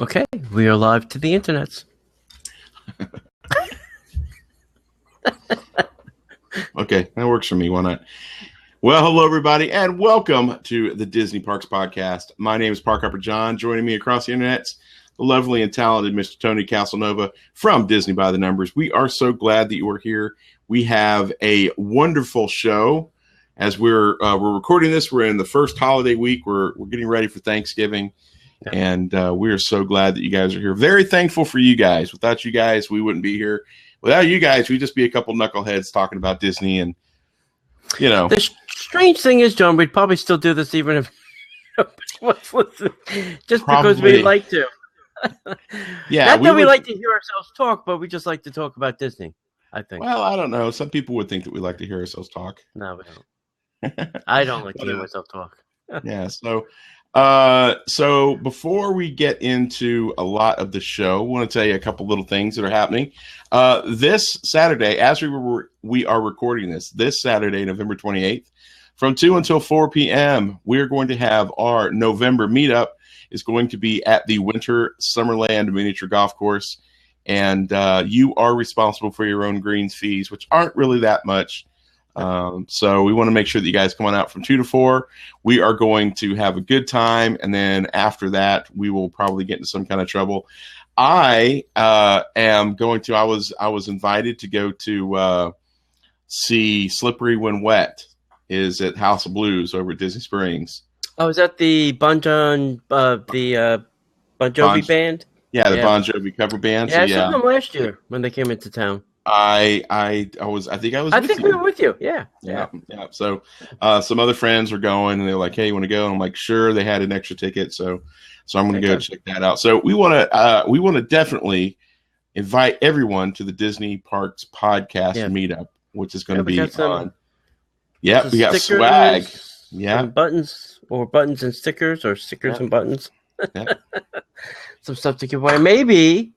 Okay, we are live to the internets. Okay, that works for me. Why not? Well, hello, everybody, and welcome to the Disney Parks Podcast. My name is Park Hopper John. Joining me across the internet, the lovely and talented Mr. Tony Casanova from Disney by the Numbers. We are so glad that you are here. We have a wonderful show. As we're recording this, we're in the first holiday week. We're getting ready for Thanksgiving. And we are so glad that you guys are here. Very thankful for you guys. Without you guys, we wouldn't be here. Without you guys, we'd just be a couple knuckleheads talking about Disney. And, you know. The strange thing is, John, we'd probably still do this even if just because we like to. Yeah, Not that we like to hear ourselves talk, but we just like to talk about Disney, I think. Well, I don't know. Some people would think that we like to hear ourselves talk. No, we don't. I don't like to hear myself talk. Yeah, so before we get into a lot of the show, I want to tell you a couple little things that are happening. This Saturday, as we are recording this Saturday, November 28th, from 2 until 4 p.m., we're going to have our November meetup. It's going to be at the Winter Summerland Miniature Golf Course, and you are responsible for your own greens fees, which aren't really that much. So we want to make sure that you guys come on out from 2 to 4. We are going to have a good time. And then after that, we will probably get into some kind of trouble. I am going to, I was invited to go to see Slippery When Wet is at House of Blues over at Disney Springs. Oh, is that the Bon Jovi band? Yeah, the Bon Jovi cover band. Yeah, I saw them last year when they came into town. I think we were with you. Yeah. So some other friends were going, and they're like, "Hey, you want to go?" And I'm like, "Sure." They had an extra ticket, so I'm going to go check that out. So we want to definitely invite everyone to the Disney Parks Podcast meetup, which is going to be on. Yeah, we got swag. Yeah, buttons and stickers, or stickers and buttons. Some stuff to give away. Maybe.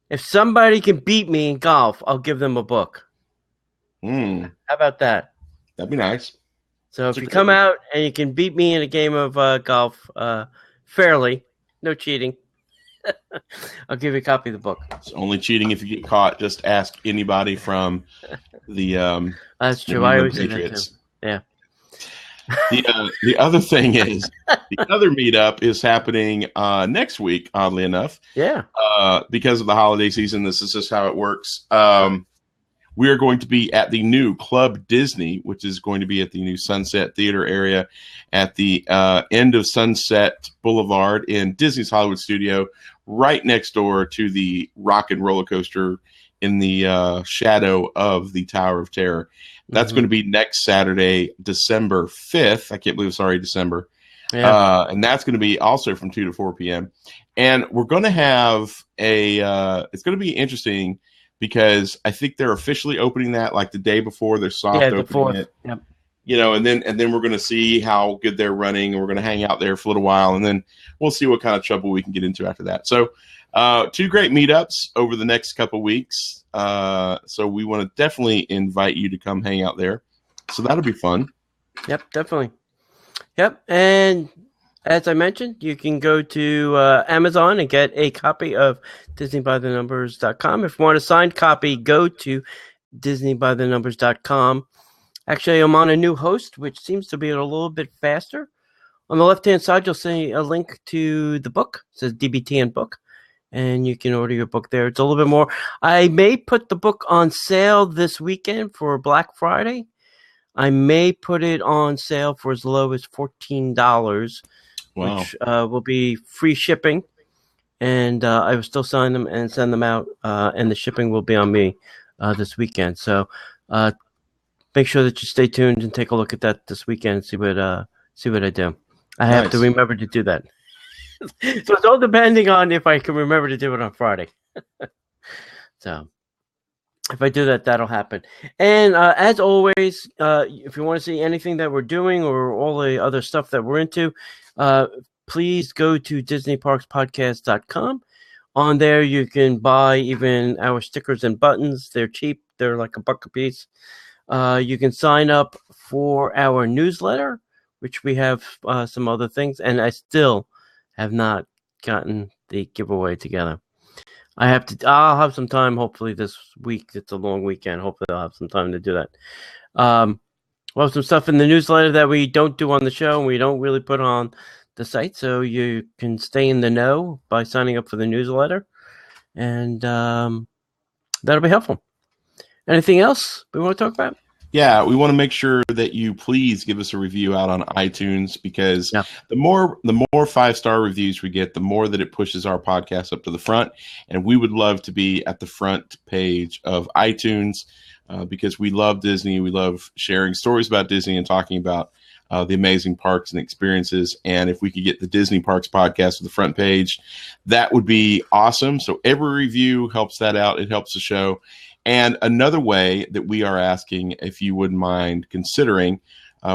If somebody can beat me in golf, I'll give them a book. How about that? That'd be nice. So if you come out and you can beat me in a game of golf fairly, no cheating, I'll give you a copy of the book. It's only cheating if you get caught. Just ask anybody from the that's true. I always say that too. Yeah. The other thing is, the other meetup is happening next week, oddly enough. Yeah. Because of the holiday season, this is just how it works. We are going to be at the new Club Disney, which is going to be at the new Sunset Theater area at the end of Sunset Boulevard in Disney's Hollywood Studio, right next door to the Rock and Roller Coaster in the shadow of the Tower of Terror. That's going to be next Saturday, December 5th. I can't believe it's already December. Yeah. And that's going to be also from 2 to 4 p.m. And we're going to have it's going to be interesting because I think they're officially opening that like the day before they're soft opening it. Yep. You know, and then we're going to see how good they're running, and we're going to hang out there for a little while, and then we'll see what kind of trouble we can get into after that. So 2 great meetups over the next couple weeks. So we want to definitely invite you to come hang out there. So that'll be fun. Yep, definitely. Yep. And as I mentioned, you can go to Amazon and get a copy of DisneyByTheNumbers.com. If you want a signed copy, go to DisneyByTheNumbers.com. Actually, I'm on a new host, which seems to be a little bit faster. On the left-hand side, you'll see a link to the book. It says DBTN book. And you can order your book there. It's a little bit more. I may put the book on sale this weekend for Black Friday. I may put it on sale for as low as $14, which will be free shipping. And I will still sign them and send them out. And the shipping will be on me this weekend. So make sure that you stay tuned and take a look at that this weekend and see what I do. I have to remember to do that. So it's all depending on if I can remember to do it on Friday. So if I do that, that'll happen. And as always, if you want to see anything that we're doing or all the other stuff that we're into, please go to DisneyParksPodcast.com. On there, you can buy even our stickers and buttons. They're cheap. They're like $1 a piece. You can sign up for our newsletter, which we have some other things. And I still have not gotten the giveaway together. I'll have some time. Hopefully this week. It's a long weekend. Hopefully I'll have some time to do that. We'll have some stuff in the newsletter that we don't do on the show and we don't really put on the site, so you can stay in the know by signing up for the newsletter, and that'll be helpful. Anything else we want to talk about? Yeah, we want to make sure that you please give us a review out on iTunes, because the more 5-star reviews we get, the more that it pushes our podcast up to the front, and we would love to be at the front page of iTunes. Because we love Disney. We love sharing stories about Disney and talking about the amazing parks and experiences. And if we could get the Disney Parks podcast to the front page, that would be awesome. So every review helps that out. It helps the show. And another way that we are asking, if you wouldn't mind considering,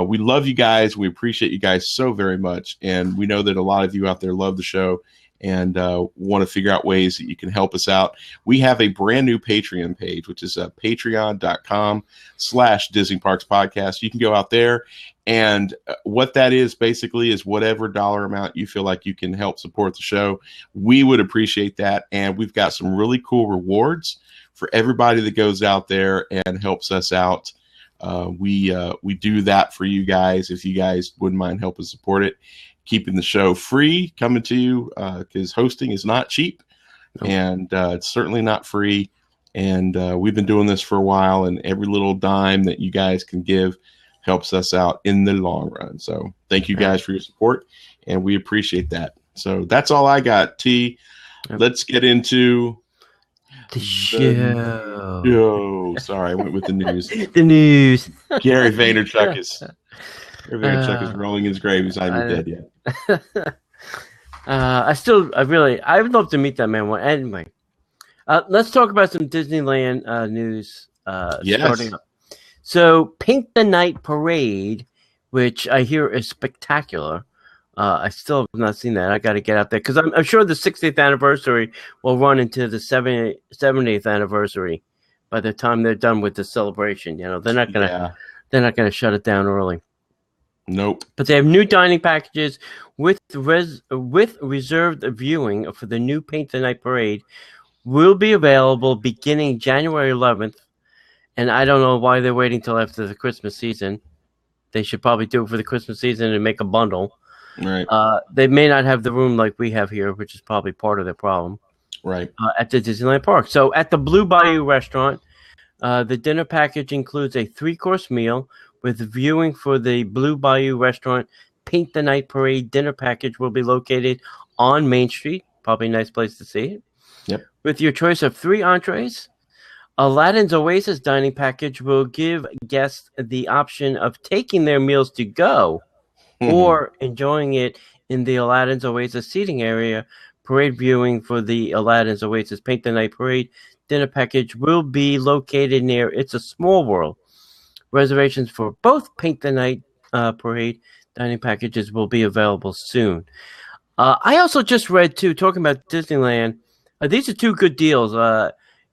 we love you guys. We appreciate you guys so very much. And we know that a lot of you out there love the show and want to figure out ways that you can help us out. We have a brand new Patreon page, which is patreon.com/Disney Parks Podcast. You can go out there, and what that is basically is whatever dollar amount you feel like you can help support the show. We would appreciate that, and we've got some really cool rewards for everybody that goes out there and helps us out. We do that for you guys. If you guys wouldn't mind helping support it, keeping the show free, coming to you, because hosting is not cheap, and it's certainly not free. And we've been doing this for a while, and every little dime that you guys can give helps us out in the long run. So thank you guys for your support, and we appreciate that. So that's all I got, T. Let's get into the show. Yo, sorry, I went with the news. The news. Gary Vaynerchuk is rolling his grave. He's not even dead yet. I would love to meet that man. Anyway, let's talk about some Disneyland news. Starting up. So, Paint the Night Parade, which I hear is spectacular. I still have not seen that. I got to get out there because I'm sure the 60th anniversary will run into the 70th anniversary by the time they're done with the celebration. You know, they're not gonna shut it down early. Nope. But they have new dining packages with reserved viewing for the new Paint the Night Parade will be available beginning January 11th. And I don't know why they're waiting till after the Christmas season. They should probably do it for the Christmas season and make a bundle. Right. They may not have the room like we have here, which is probably part of their problem. Right. At the Disneyland Park. So at the Blue Bayou restaurant, the dinner package includes a 3-course meal with viewing for the Blue Bayou restaurant. Paint the Night Parade dinner package will be located on Main Street. Probably a nice place to see it. Yep. With your choice of 3 entrees. Aladdin's Oasis dining package will give guests the option of taking their meals to go or enjoying it in the Aladdin's Oasis seating area. Parade viewing for the Aladdin's Oasis Paint the Night Parade dinner package will be located near It's a Small World. Reservations for both Paint the Night Parade dining packages will be available soon. I also just read, too, talking about Disneyland, these are 2 good deals.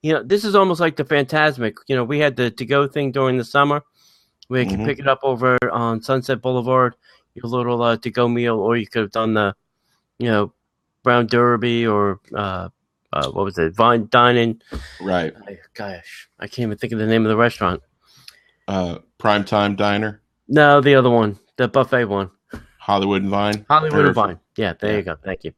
This is almost like the Fantasmic. We had the to-go thing during the summer where you could pick it up over on Sunset Boulevard, your little to-go meal, or you could have done the, Brown Derby or what was it, Vine Dining. Right. Gosh, I can't even think of the name of the restaurant. Primetime Diner? No, the other one, the buffet one. Hollywood and Vine? Hollywood and Vine. Yeah, there you go. Thank you.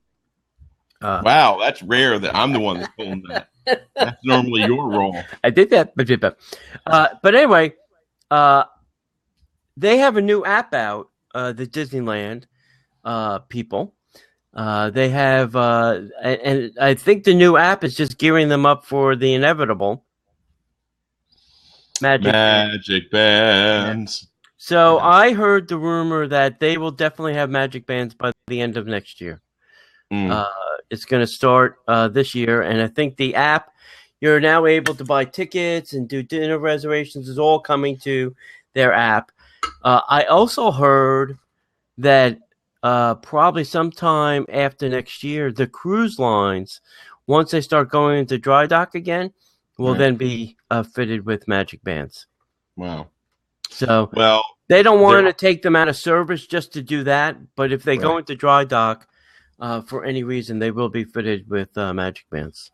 Wow, that's rare that I'm the one that's pulling that. That's normally your role. I did that. But anyway, they have a new app out, the Disneyland people. They have, and I think the new app is just gearing them up for the inevitable. Magic Bands. So I heard the rumor that they will definitely have Magic Bands by the end of next year. It's going to start this year, and I think the app, you're now able to buy tickets and do dinner reservations, is all coming to their app. I also heard that probably sometime after next year, the cruise lines, once they start going into dry dock again, will then be fitted with Magic Bands. Wow. So well, they don't want to take them out of service just to do that, but if they go into dry dock, for any reason, they will be fitted with magic bands.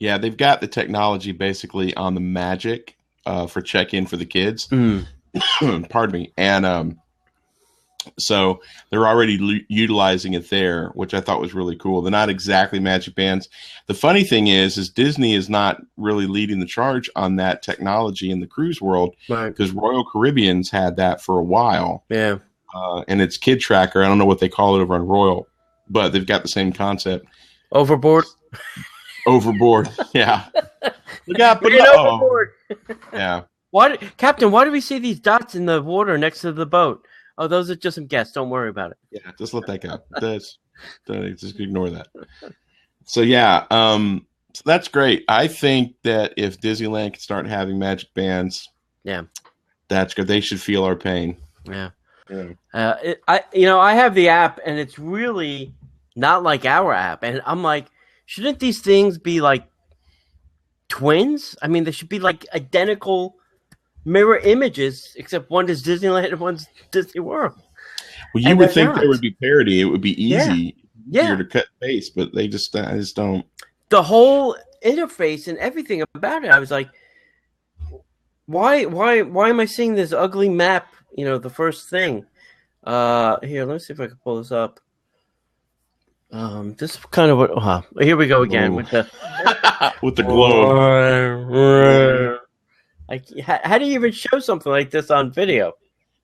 Yeah, they've got the technology basically on the Magic for check-in for the kids. Pardon me. And so they're already utilizing it there, which I thought was really cool. They're not exactly magic bands. The funny thing is Disney is not really leading the charge on that technology in the cruise world, because Royal Caribbean's had that for a while. Yeah. And it's Kid Tracker. I don't know what they call it over on Royal, but they've got the same concept. Overboard. Yeah. Look out below. Overboard. Yeah. Captain, why do we see these dots in the water next to the boat? Oh, those are just some guests. Don't worry about it. Yeah, just let that go. Just ignore that. So yeah, so that's great. I think that if Disneyland can start having magic bands, that's good. They should feel our pain. Yeah. I have the app, and it's really not like our app, and I'm like, shouldn't these things be like twins? I mean, they should be like identical mirror images, except one is Disneyland and one's Disney World. Well, you would think there would be parity. It would be easy here to cut paste, but I just don't. The whole interface and everything about it, I was like, why am I seeing this ugly map? The first thing. Here, let me see if I can pull this up. This is kind of what. Here we go again with the with the globe. How do you even show something like this on video?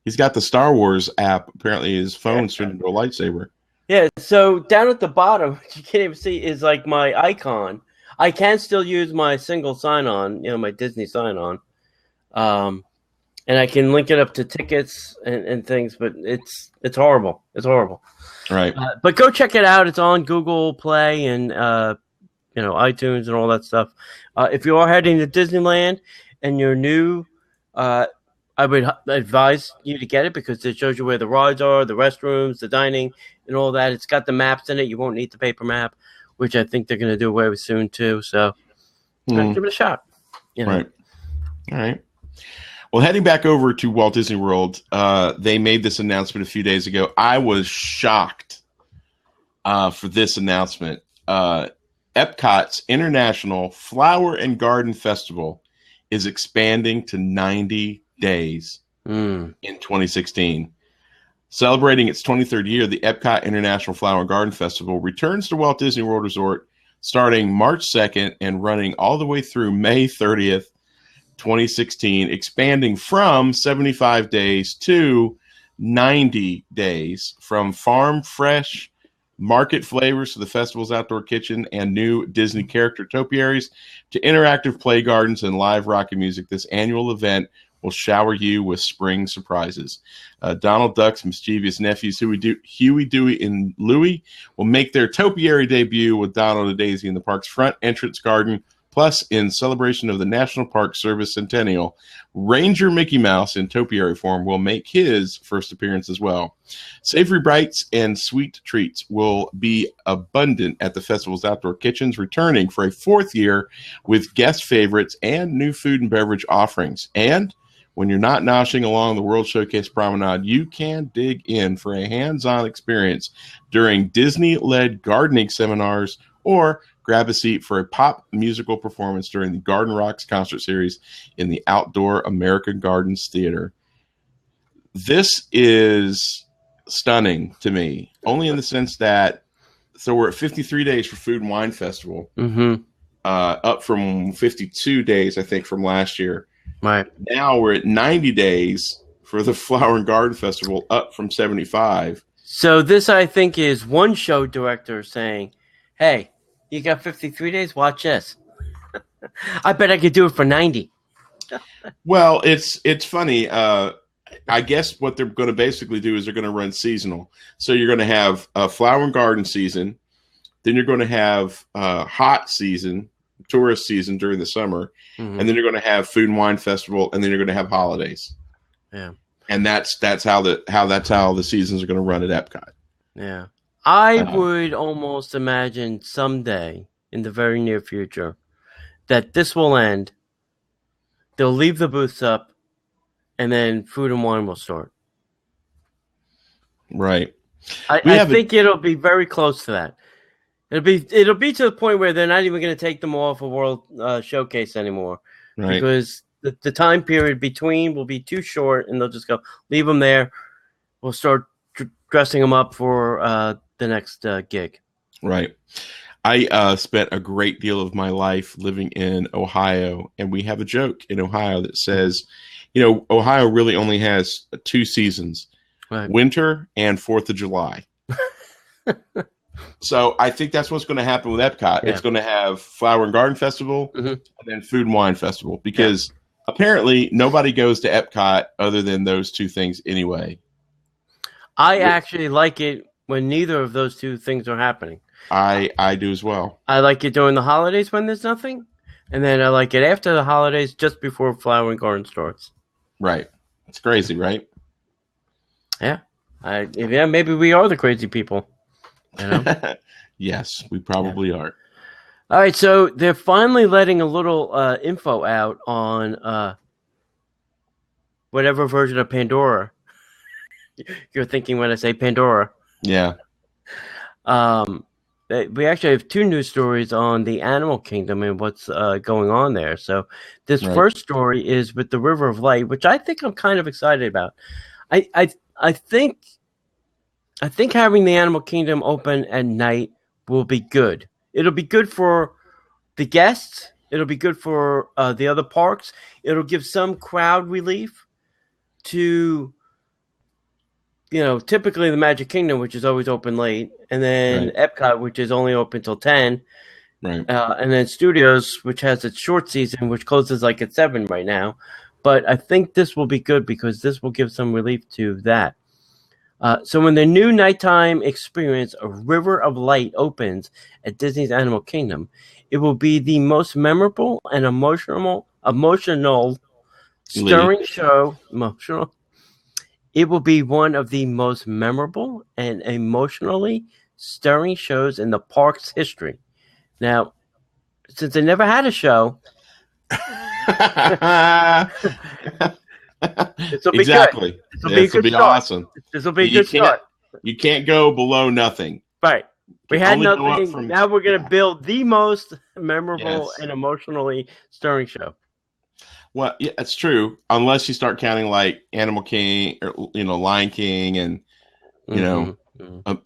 He's got the Star Wars app. Apparently, his phone's turned into a lightsaber. Yeah. So down at the bottom, what you can't even see is like my icon. I can still use my single sign-on, my Disney sign-on, and I can link it up to tickets and things. But it's horrible. It's horrible. Right. But go check it out. It's on Google Play and iTunes and all that stuff. If you are heading to Disneyland and you're new, I would advise you to get it, because it shows you where the rides are, the restrooms, the dining, and all that. It's got the maps in it. You won't need the paper map, which I think they're going to do away with soon too. So give it a shot. Right. All right. Well, heading back over to Walt Disney World, they made this announcement a few days ago. I was shocked for this announcement. Epcot's International Flower and Garden Festival is expanding to 90 days in 2016. Celebrating its 23rd year, the Epcot International Flower and Garden Festival returns to Walt Disney World Resort starting March 2nd and running all the way through May 30th, 2016, expanding from 75 days to 90 days, from farm fresh market flavors to the festival's outdoor kitchen and new Disney character topiaries to interactive play gardens and live rock and music. This annual event will shower you with spring surprises. Donald Duck's mischievous nephews, Huey, Dewey, and Louie, will make their topiary debut with Donald and Daisy in the park's front entrance garden. Plus, in celebration of the National Park Service Centennial, Ranger Mickey Mouse in topiary form will make his first appearance as well. Savory bites and sweet treats will be abundant at the festival's outdoor kitchens, returning for a fourth year with guest favorites and new food and beverage offerings. And when you're not noshing along the World Showcase Promenade, you can dig in for a hands-on experience during Disney-led gardening seminars, or grab a seat for a pop musical performance during the Garden Rocks concert series in the outdoor American Gardens Theater. This is stunning to me, only in the sense that, so we're at 53 days for Food and Wine Festival, up from 52 days, I think, from last year. Right. Now we're at 90 days for the Flower and Garden Festival, up from 75. So this, I think, is one show director saying, hey, you got 53 days? Watch this. I bet I could do it for 90. Well, it's funny. I guess what they're going to basically do is they're going to run seasonal. So you're going to have a flower and garden season. Then you're going to have hot season, tourist season during the summer. And then you're going to have Food and Wine Festival. And then you're going to have holidays. Yeah. And that's how the seasons are going to run at Epcot. Yeah. I would almost imagine someday in the very near future that this will end. They'll leave the booths up, and then Food and Wine will start. Right. I think it'll be very close to that. It'll be to the point where they're not even going to take them off a World Showcase anymore, Right. because the time period between will be too short, and they'll just go leave them there. We'll start dressing them up for the next gig. Right. I spent a great deal of my life living in Ohio, and we have a joke in Ohio that says, Ohio really only has 2 seasons, right. Winter and 4th of July. So I think that's what's going to happen with Epcot. Yeah. It's going to have Flower and Garden Festival and then Food and Wine Festival, because apparently nobody goes to Epcot other than those 2 things anyway. I actually like it when neither of those 2 things are happening. I do as well. I like it during the holidays when there's nothing, and then I like it after the holidays, just before Flower and Garden starts. Right. It's crazy, right? Yeah. Maybe we are the crazy people. Yes, we probably are. All right, so they're finally letting a little info out on whatever version of Pandora you're thinking when I say Pandora. Yeah. We actually have 2 news stories on the Animal Kingdom and what's going on there. So this first story is with the River of Light, which I think I'm kind of excited about. I think having the Animal Kingdom open at night will be good. It'll be good for the guests. It'll be good for the other parks. It'll give some crowd relief to, typically the Magic Kingdom, which is always open late, and then Epcot, which is only open till 10, and then Studios, which has its short season, which closes like at 7 right now. But I think this will be good because this will give some relief to that. So when the new nighttime experience, a River of Light, opens at Disney's Animal Kingdom, it will be the most memorable and emotional, stirring show. It will be one of the most memorable and emotionally stirring shows in the park's history. Now, since they never had a show, this will be exactly. Good. This will be a good start. Awesome. This will be a good start. You can't go below nothing. Right. We had nothing. Now we're going to build the most memorable and emotionally stirring show. Well, yeah, that's true. Unless you start counting like Animal King, or Lion King, and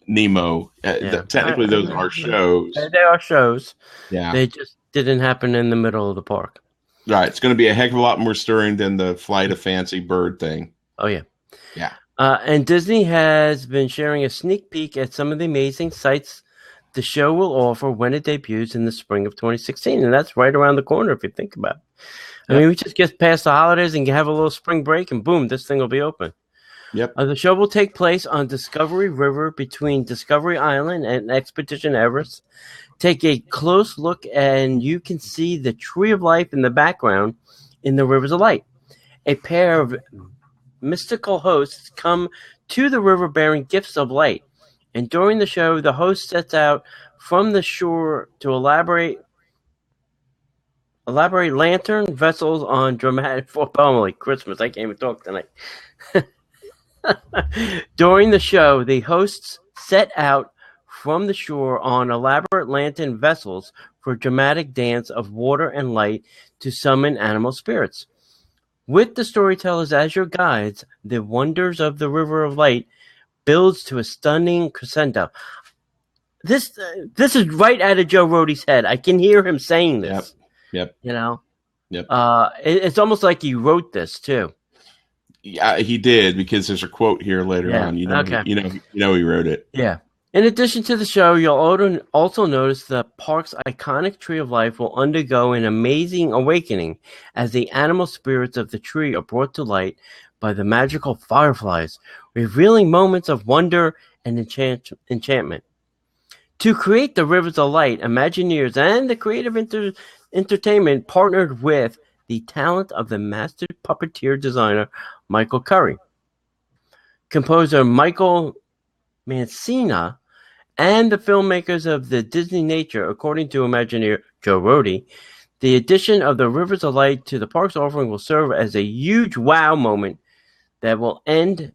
Nemo. Technically, those are shows. They are shows. Yeah, they just didn't happen in the middle of the park. Right. It's going to be a heck of a lot more stirring than the Flight of Fancy Bird thing. Oh yeah, yeah. And Disney has been sharing a sneak peek at some of the amazing sights the show will offer when it debuts in the spring of 2016, and that's right around the corner if you think about it. I mean, we just get past the holidays and have a little spring break, and boom, this thing will be open. Yep. The show will take place on Discovery River between Discovery Island and Expedition Everest. Take a close look, and you can see the Tree of Life in the background in the Rivers of Light. A pair of mystical hosts come to the river bearing gifts of light, and during the show, the host sets out from the shore to elaborate lantern vessels on dramatic Christmas. I can't even talk tonight. During the show, the hosts set out from the shore on elaborate lantern vessels for dramatic dance of water and light to summon animal spirits. With the storytellers as your guides, the wonders of the River of Light builds to a stunning crescendo. This is right out of Joe Rohde's head. I can hear him saying this. Yep. Yep. It's almost like he wrote this too. Yeah, he did, because there's a quote here later on. He wrote it. Yeah. In addition to the show, you'll also notice the park's iconic Tree of Life will undergo an amazing awakening as the animal spirits of the tree are brought to light by the magical fireflies, revealing moments of wonder and enchantment. To create the Rivers of Light, Imagineers and the Creative Entertainment partnered with the talent of the master puppeteer designer Michael Curry, composer Michael Mancina, and the filmmakers of the Disney Nature. According to Imagineer Joe Rohde, the addition of the Rivers of Light to the park's offering will serve as a huge wow moment that will end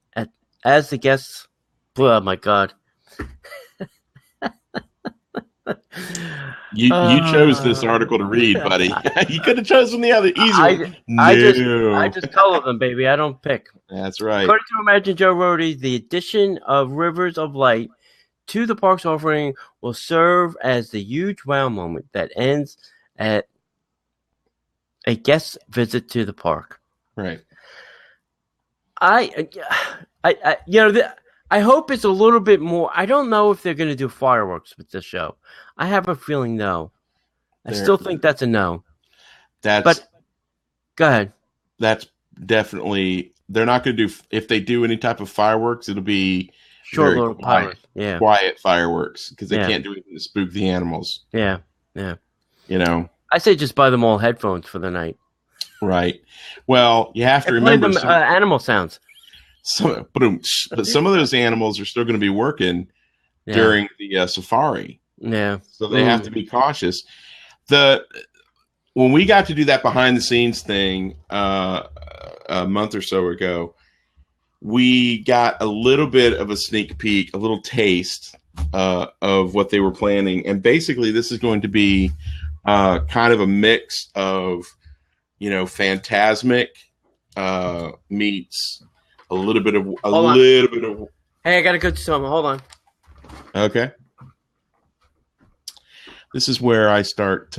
as the guests Oh my God. You chose this article to read, buddy. You could have chosen the other easy one. I just color them, baby. I don't pick. That's right. According to Imagine Joe Rody, the addition of Rivers of Light to the park's offering will serve as the huge wow moment that ends at a guest visit to the park. Right. I hope it's a little bit more. I don't know if they're going to do fireworks with this show. I have a feeling no. I still think that's a no. But go ahead. That's definitely. They're not going to do. If they do any type of fireworks, it'll be short little quiet fireworks because they can't do anything to spook the animals. Yeah. I say just buy them all headphones for the night. Right. Well, you have to remember them animal sounds. But some of those animals are still going to be working during the safari. Yeah. So they have to be cautious. When we got to do that behind the scenes thing a month or so ago, we got a little bit of a sneak peek, a little taste of what they were planning. And basically this is going to be kind of a mix of, Phantasmic meets a little bit of Hey, I got to go to some. Hold on. Okay. This is where I start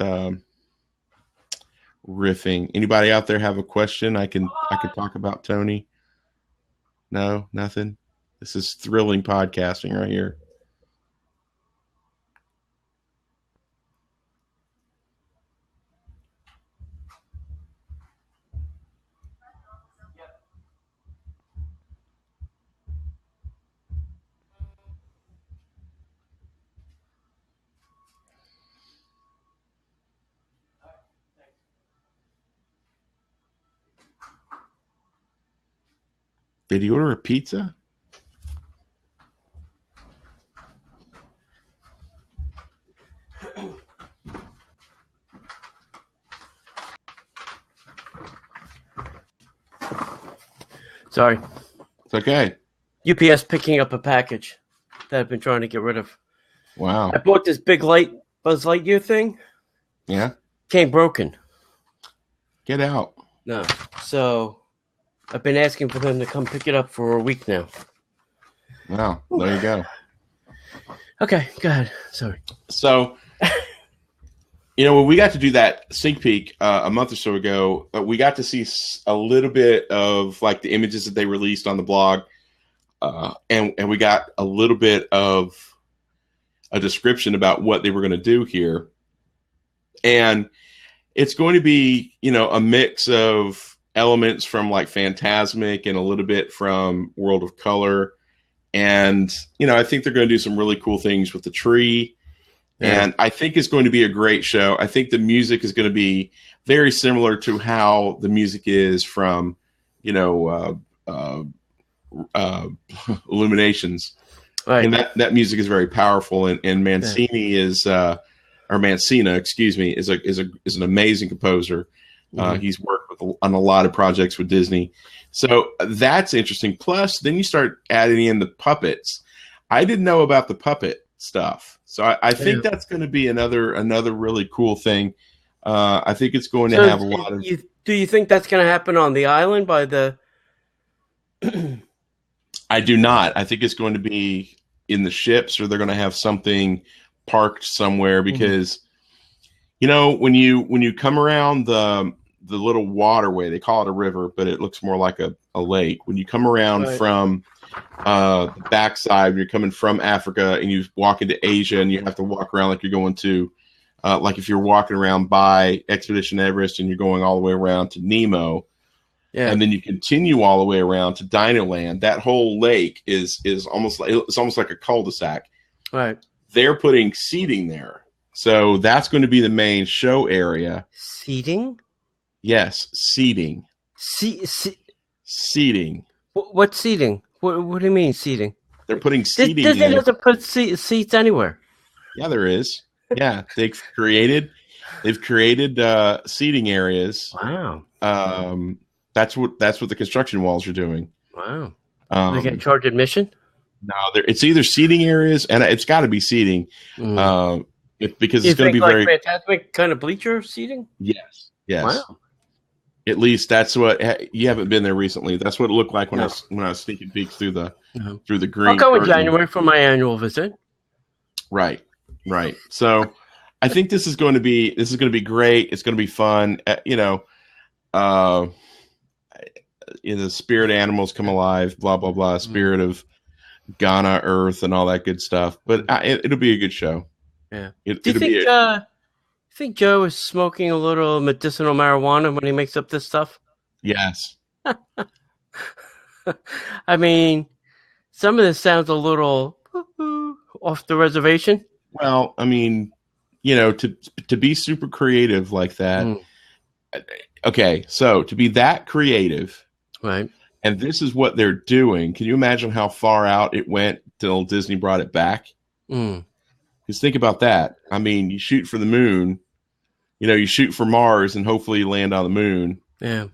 riffing. Anybody out there have a question I can talk about, Tony? No, nothing. This is thrilling podcasting right here. Did you order a pizza? Sorry. It's okay. UPS picking up a package that I've been trying to get rid of. Wow. I bought this big Buzz Lightyear thing. Yeah. Came broken. Get out. No. So I've been asking for them to come pick it up for a week now. Wow. There you go. Okay, go ahead. Sorry. So, when we got to do that sneak peek a month or so ago, we got to see a little bit of like the images that they released on the blog. And we got a little bit of a description about what they were going to do here. And it's going to be, a mix of elements from like Phantasmic and a little bit from World of Color. And, I think they're going to do some really cool things with the tree. Yeah. And I think it's going to be a great show. I think the music is going to be very similar to how the music is from, Illuminations. Right. And that music is very powerful. And Mancini Mancina, excuse me, is an amazing composer. He's worked on a lot of projects with Disney. So that's interesting. Plus, then you start adding in the puppets. I didn't know about the puppet stuff. So I think that's going to be another really cool thing. I think it's going to have a lot of... Do you think that's going to happen on the island by the... I do not. I think it's going to be in the ships, or they're going to have something parked somewhere because, when you come around the little waterway, they call it a river, but it looks more like a lake. When you come around from the backside, you're coming from Africa and you walk into Asia, and you have to walk around like you're going to, like if you're walking around by Expedition Everest and you're going all the way around to Nemo, and then you continue all the way around to Dinoland. That whole lake is almost like a cul-de-sac. Right. They're putting seating there, so that's going to be the main show area. Seating? Yes, seating. Seating. What seating? What do you mean seating? They're putting seating. Disney doesn't put seats anywhere. Yeah, there is. Yeah, they've created seating areas. Wow. That's what the construction walls are doing. Wow. They get charged admission? No, it's either seating areas, and it's got to be seating, Mm. because You it's going to think be like very. Fantasmic kind of bleacher seating? Yes. Wow. At least that's what you haven't been there recently. That's what it looked like No. when I was sneaking peeks through the No. through the I'll green go in curtain. January for my annual visit. Right. So I think this is going to be great. It's going to be fun. Uh, the spirit animals come alive. Blah blah blah. Spirit of Ghana, Earth, and all that good stuff. But it'll be a good show. Yeah. Do you It'll be think Joe is smoking a little medicinal marijuana when he makes up this stuff? yes. I mean, some of this sounds a little off the reservation. Well, I mean, to be super creative like that. Mm. Okay, so to be that creative, Right. and this is what they're doing. Can you imagine how far out it went till Disney brought it back? Mm. Because think about that. I mean, you shoot for the moon, you shoot for Mars, and hopefully you land on the moon. Yeah.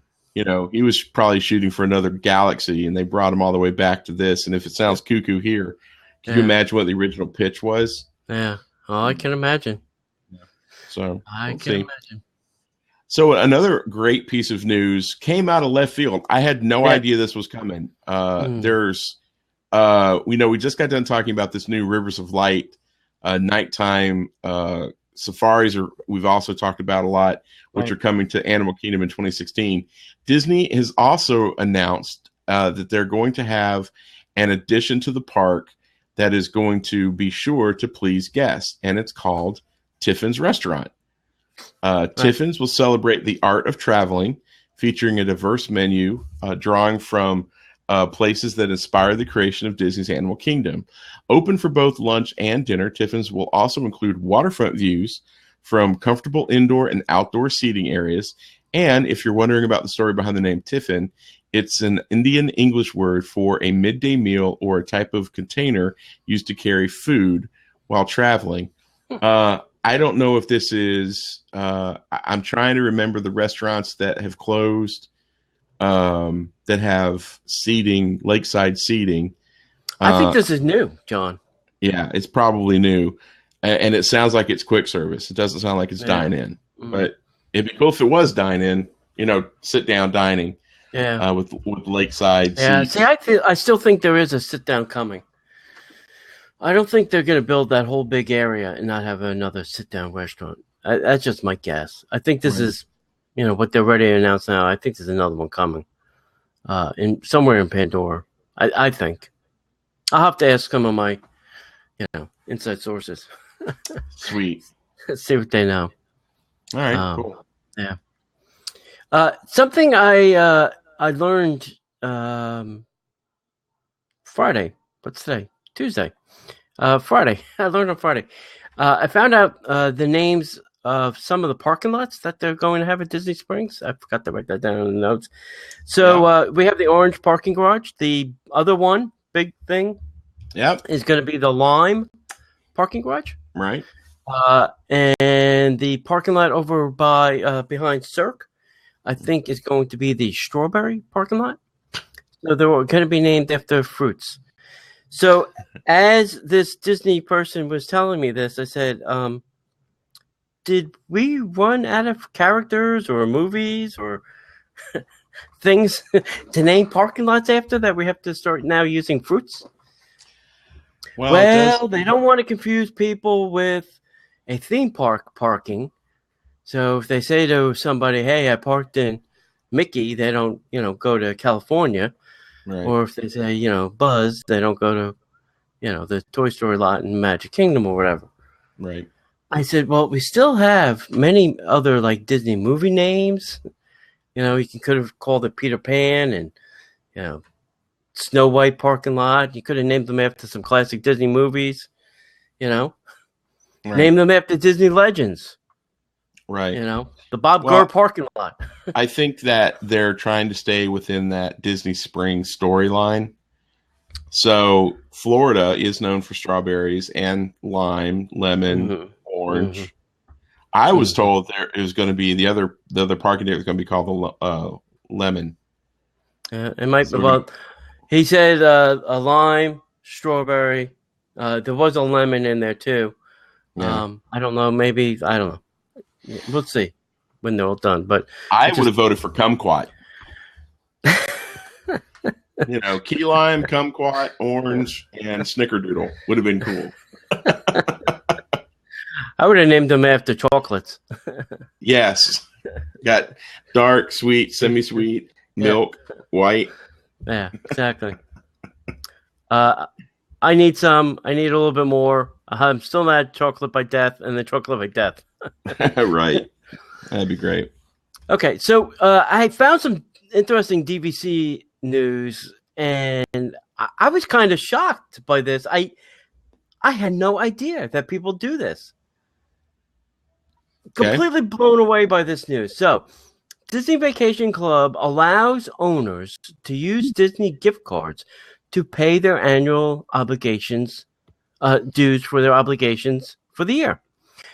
He was probably shooting for another galaxy, and they brought him all the way back to this. And if it sounds cuckoo here, can you imagine what the original pitch was? Yeah. Oh, I can imagine. So I can imagine. So another great piece of news came out of left field. I had no idea this was coming. There's, we just got done talking about this new Rivers of Light nighttime safaris. We've also talked about a lot, which are coming to Animal Kingdom in 2016. Disney has also announced that they're going to have an addition to the park that is going to be sure to please guests, and it's called Tiffin's Restaurant. Tiffin's will celebrate the art of traveling, featuring a diverse menu, drawing from places that inspire the creation of Disney's Animal Kingdom. Open for both lunch and dinner, Tiffin's will also include waterfront views from comfortable indoor and outdoor seating areas. And if you're wondering about the story behind the name Tiffin, it's an Indian English word for a midday meal or a type of container used to carry food while traveling. I don't know if this is. I'm trying to remember the restaurants that have closed, that have seating, lakeside seating. I think this is new, John. Yeah, it's probably new, and it sounds like it's quick service. It doesn't sound like it's dine in, but it'd be cool if it was dine in. Sit down dining. Yeah, with lakeside. Yeah, seats. see, I still think there is a sit down coming. I don't think they're going to build that whole big area and not have another sit-down restaurant. That's just my guess. I think this is, what they're ready to announce now. I think there's another one coming, somewhere in Pandora. I think. I'll have to ask some of my, inside sources. Sweet. See what they know. All right. Cool. Yeah. Something I learned Friday. What's today? Tuesday. Friday. I learned on Friday. I found out the names of some of the parking lots that they're going to have at Disney Springs. I forgot to write that down in the notes. So we have the orange parking garage. The other one, big thing, is going to be the lime parking garage. Right. And the parking lot over by behind Cirque, I think, is going to be the strawberry parking lot. So they're going to be named after fruits. So as this Disney person was telling me this, I said, did we run out of characters or movies or things to name parking lots after that we have to start now using fruits? Well, they don't want to confuse people with a theme park parking. So if they say to somebody, hey, I parked in Mickey, they don't, go to California. Right. Or if they say, Buzz, they don't go to, the Toy Story lot in Magic Kingdom or whatever. Right. I said, well, we still have many other like Disney movie names. You could have called it Peter Pan and, Snow White parking lot. You could have named them after some classic Disney movies, Right. Name them after Disney legends. Right. The Bob Gurr parking lot. I think that they're trying to stay within that Disney Springs storyline. So Florida is known for strawberries and lime, lemon, orange. Mm-hmm. I was told there it was going to be the other parking area was going to be called the lemon. It might be. Well, he said a lime, strawberry. There was a lemon in there too. Yeah. I don't know. Maybe I don't know. We'll see when they're all done. But I would have voted for kumquat. Key lime, kumquat, orange, and snickerdoodle would have been cool. I would have named them after chocolates. Yes. Got dark, sweet, semi-sweet, milk, white. Yeah, exactly. I need some. I need a little bit more. I'm still not chocolate by death and then chocolate by death. Right. That'd be great. Okay, so I found some interesting DVC news, and I was kind of shocked by this. I had no idea that people do this. Okay. Completely blown away by this news. So, Disney Vacation Club allows owners to use Disney gift cards to pay their annual obligations, dues for their obligations for the year.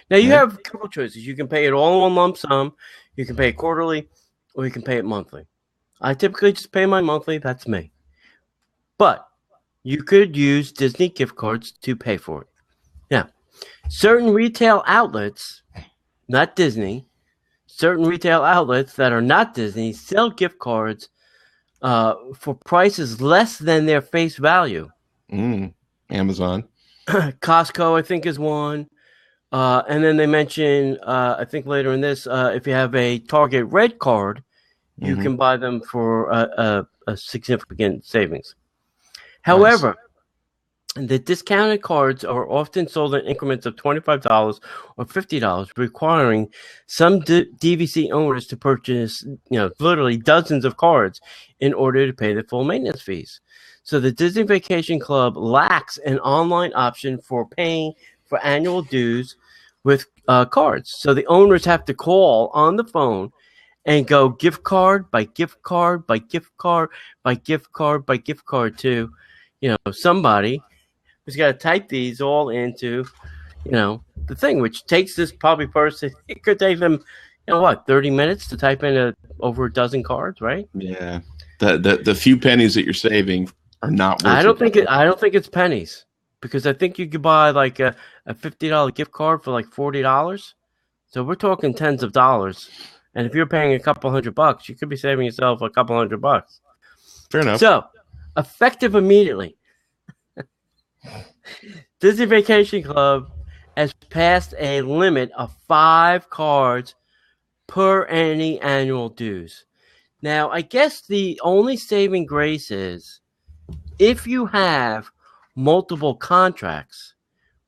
Now, you have a couple choices. You can pay it all in one lump sum, you can pay it quarterly, or you can pay it monthly. I typically just pay my monthly. That's me. But you could use Disney gift cards to pay for it. Now, certain retail outlets, not Disney, certain retail outlets that are not Disney sell gift cards for prices less than their face value. Amazon. Costco, I think, is one. And then they mention, I think later in this, if you have a Target Red card, you can buy them for a significant savings. However, the discounted cards are often sold in increments of $25 or $50, requiring some DVC owners to purchase, literally dozens of cards in order to pay the full maintenance fees. So the Disney Vacation Club lacks an online option for paying for annual dues with cards. So the owners have to call on the phone and go gift card by gift card by gift card by gift card by gift card to, somebody who's got to type these all into, the thing, which takes this probably person. It could take them, 30 minutes to type in over a dozen cards, right? Yeah. The few pennies that you're saving are not worth it. I don't think it's pennies, because I think you could buy like a $50 gift card for like $40. So we're talking tens of dollars. And if you're paying a couple $100, you could be saving yourself a couple $100. Fair enough. So, effective immediately, Disney Vacation Club has passed a limit of 5 cards per any annual dues. Now, I guess the only saving grace is if you have multiple contracts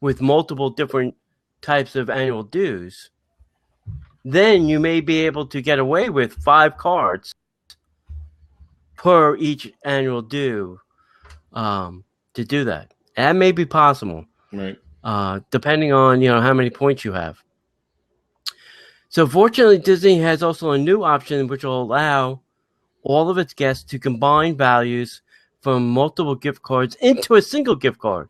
with multiple different types of annual dues, then you may be able to get away with 5 cards per each annual due to do that. That may be possible, right? Depending on how many points you have. So fortunately, Disney has also a new option which will allow all of its guests to combine values from multiple gift cards into a single gift card.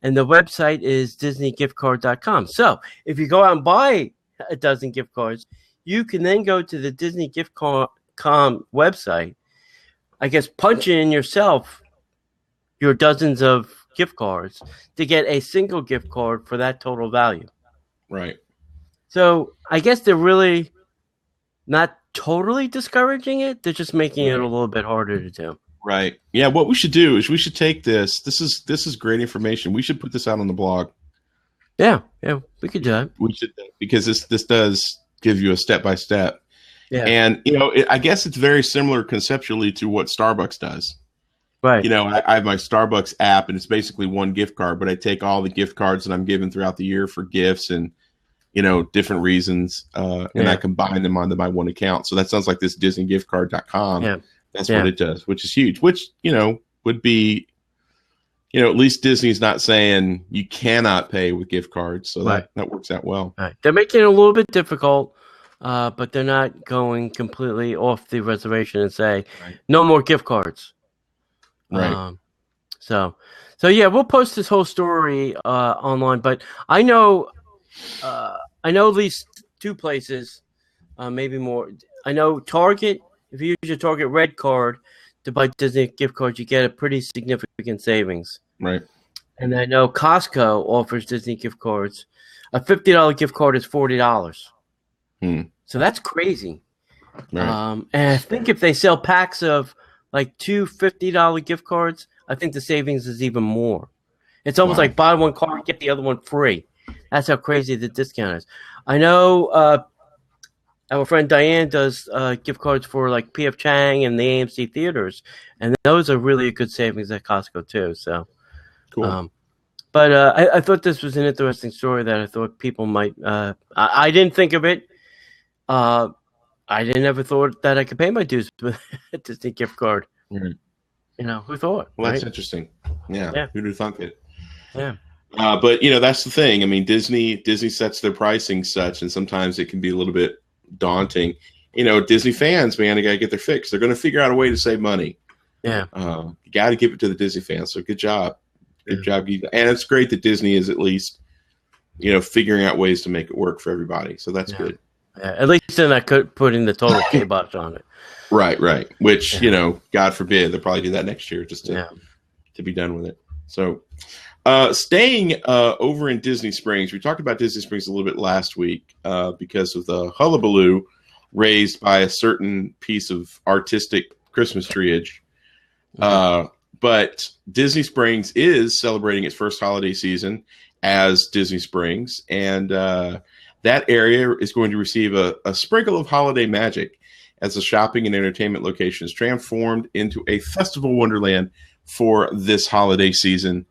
And the website is disneygiftcard.com. So if you go out and buy a dozen gift cards, you can then go to the Disney Gift.com website, I guess, punch in yourself your dozens of gift cards to get a single gift card for that total value. Right. So I guess they're really not totally discouraging it. They're just making it a little bit harder to do. Right. Yeah. What we should do is we should take this. This is great information. We should put this out on the blog. Yeah, we could do that. We should, because this does give you a step by step. Yeah. And I guess it's very similar conceptually to what Starbucks does. Right. I have my Starbucks app, and it's basically one gift card, but I take all the gift cards that I'm given throughout the year for gifts and different reasons, and I combine them onto my one account. So that sounds like this DisneyGiftCard.com. Yeah. That's what it does, which is huge. Which would be. At least Disney's not saying you cannot pay with gift cards, so that works out well. Right. They're making it a little bit difficult, but they're not going completely off the reservation and say no more gift cards. Right. So yeah, we'll post this whole story online. But I know at least 2 places, maybe more. I know Target. If you use your Target Red card to buy Disney gift cards, you get a pretty significant savings. Right. And I know Costco offers Disney gift cards. A $50 gift card is $40. So that's crazy. Right. And I think if they sell packs of like two $50 gift cards, I think the savings is even more. It's almost Wow. like buy one card, get the other one free. That's how crazy the discount is. I know our friend Diane does gift cards for like P.F. Chang and the AMC theaters, and those are really good savings at Costco too. So, Cool. but I thought this was an interesting story that I thought people might. I didn't think of it. I didn't ever thought that I could pay my dues with a Disney gift card. Right. Who thought? Well, that's right? interesting. Yeah. Who'd have thunk it? Yeah. But that's the thing. I mean, Disney sets their pricing such, and sometimes it can be a little bit daunting. Disney fans, man, they got to get their fix. They're going to figure out a way to save money. Yeah. You got to give it to the Disney fans. So good job. Good job. And it's great that Disney is at least, figuring out ways to make it work for everybody. So that's good. Yeah. At least they're not putting the total kibosh on it. Right. Which, God forbid, they'll probably do that next year just to be done with it. So staying over in Disney Springs, we talked about Disney Springs a little bit last week because of the hullabaloo raised by a certain piece of artistic Christmas treeage. But Disney Springs is celebrating its first holiday season as Disney Springs, and that area is going to receive a sprinkle of holiday magic as the shopping and entertainment location is transformed into a festival wonderland for this holiday season.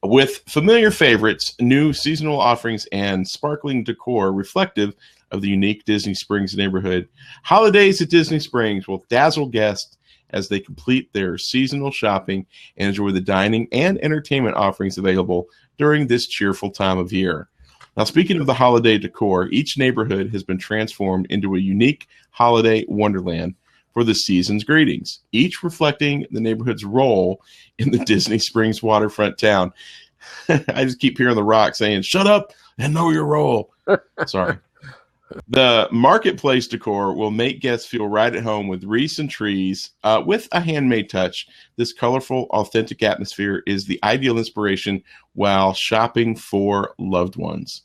With familiar favorites, new seasonal offerings, and sparkling decor reflective of the unique Disney Springs neighborhood, holidays at Disney Springs will dazzle guests as they complete their seasonal shopping and enjoy the dining and entertainment offerings available during this cheerful time of year. Now, speaking of the holiday decor, each neighborhood has been transformed into a unique holiday wonderland for the season's greetings, each reflecting the neighborhood's role in the Disney Springs waterfront town. I just keep hearing The Rock saying, "Shut up and know your role." Sorry. The marketplace decor will make guests feel right at home with wreaths and trees with a handmade touch. This colorful, authentic atmosphere is the ideal inspiration while shopping for loved ones.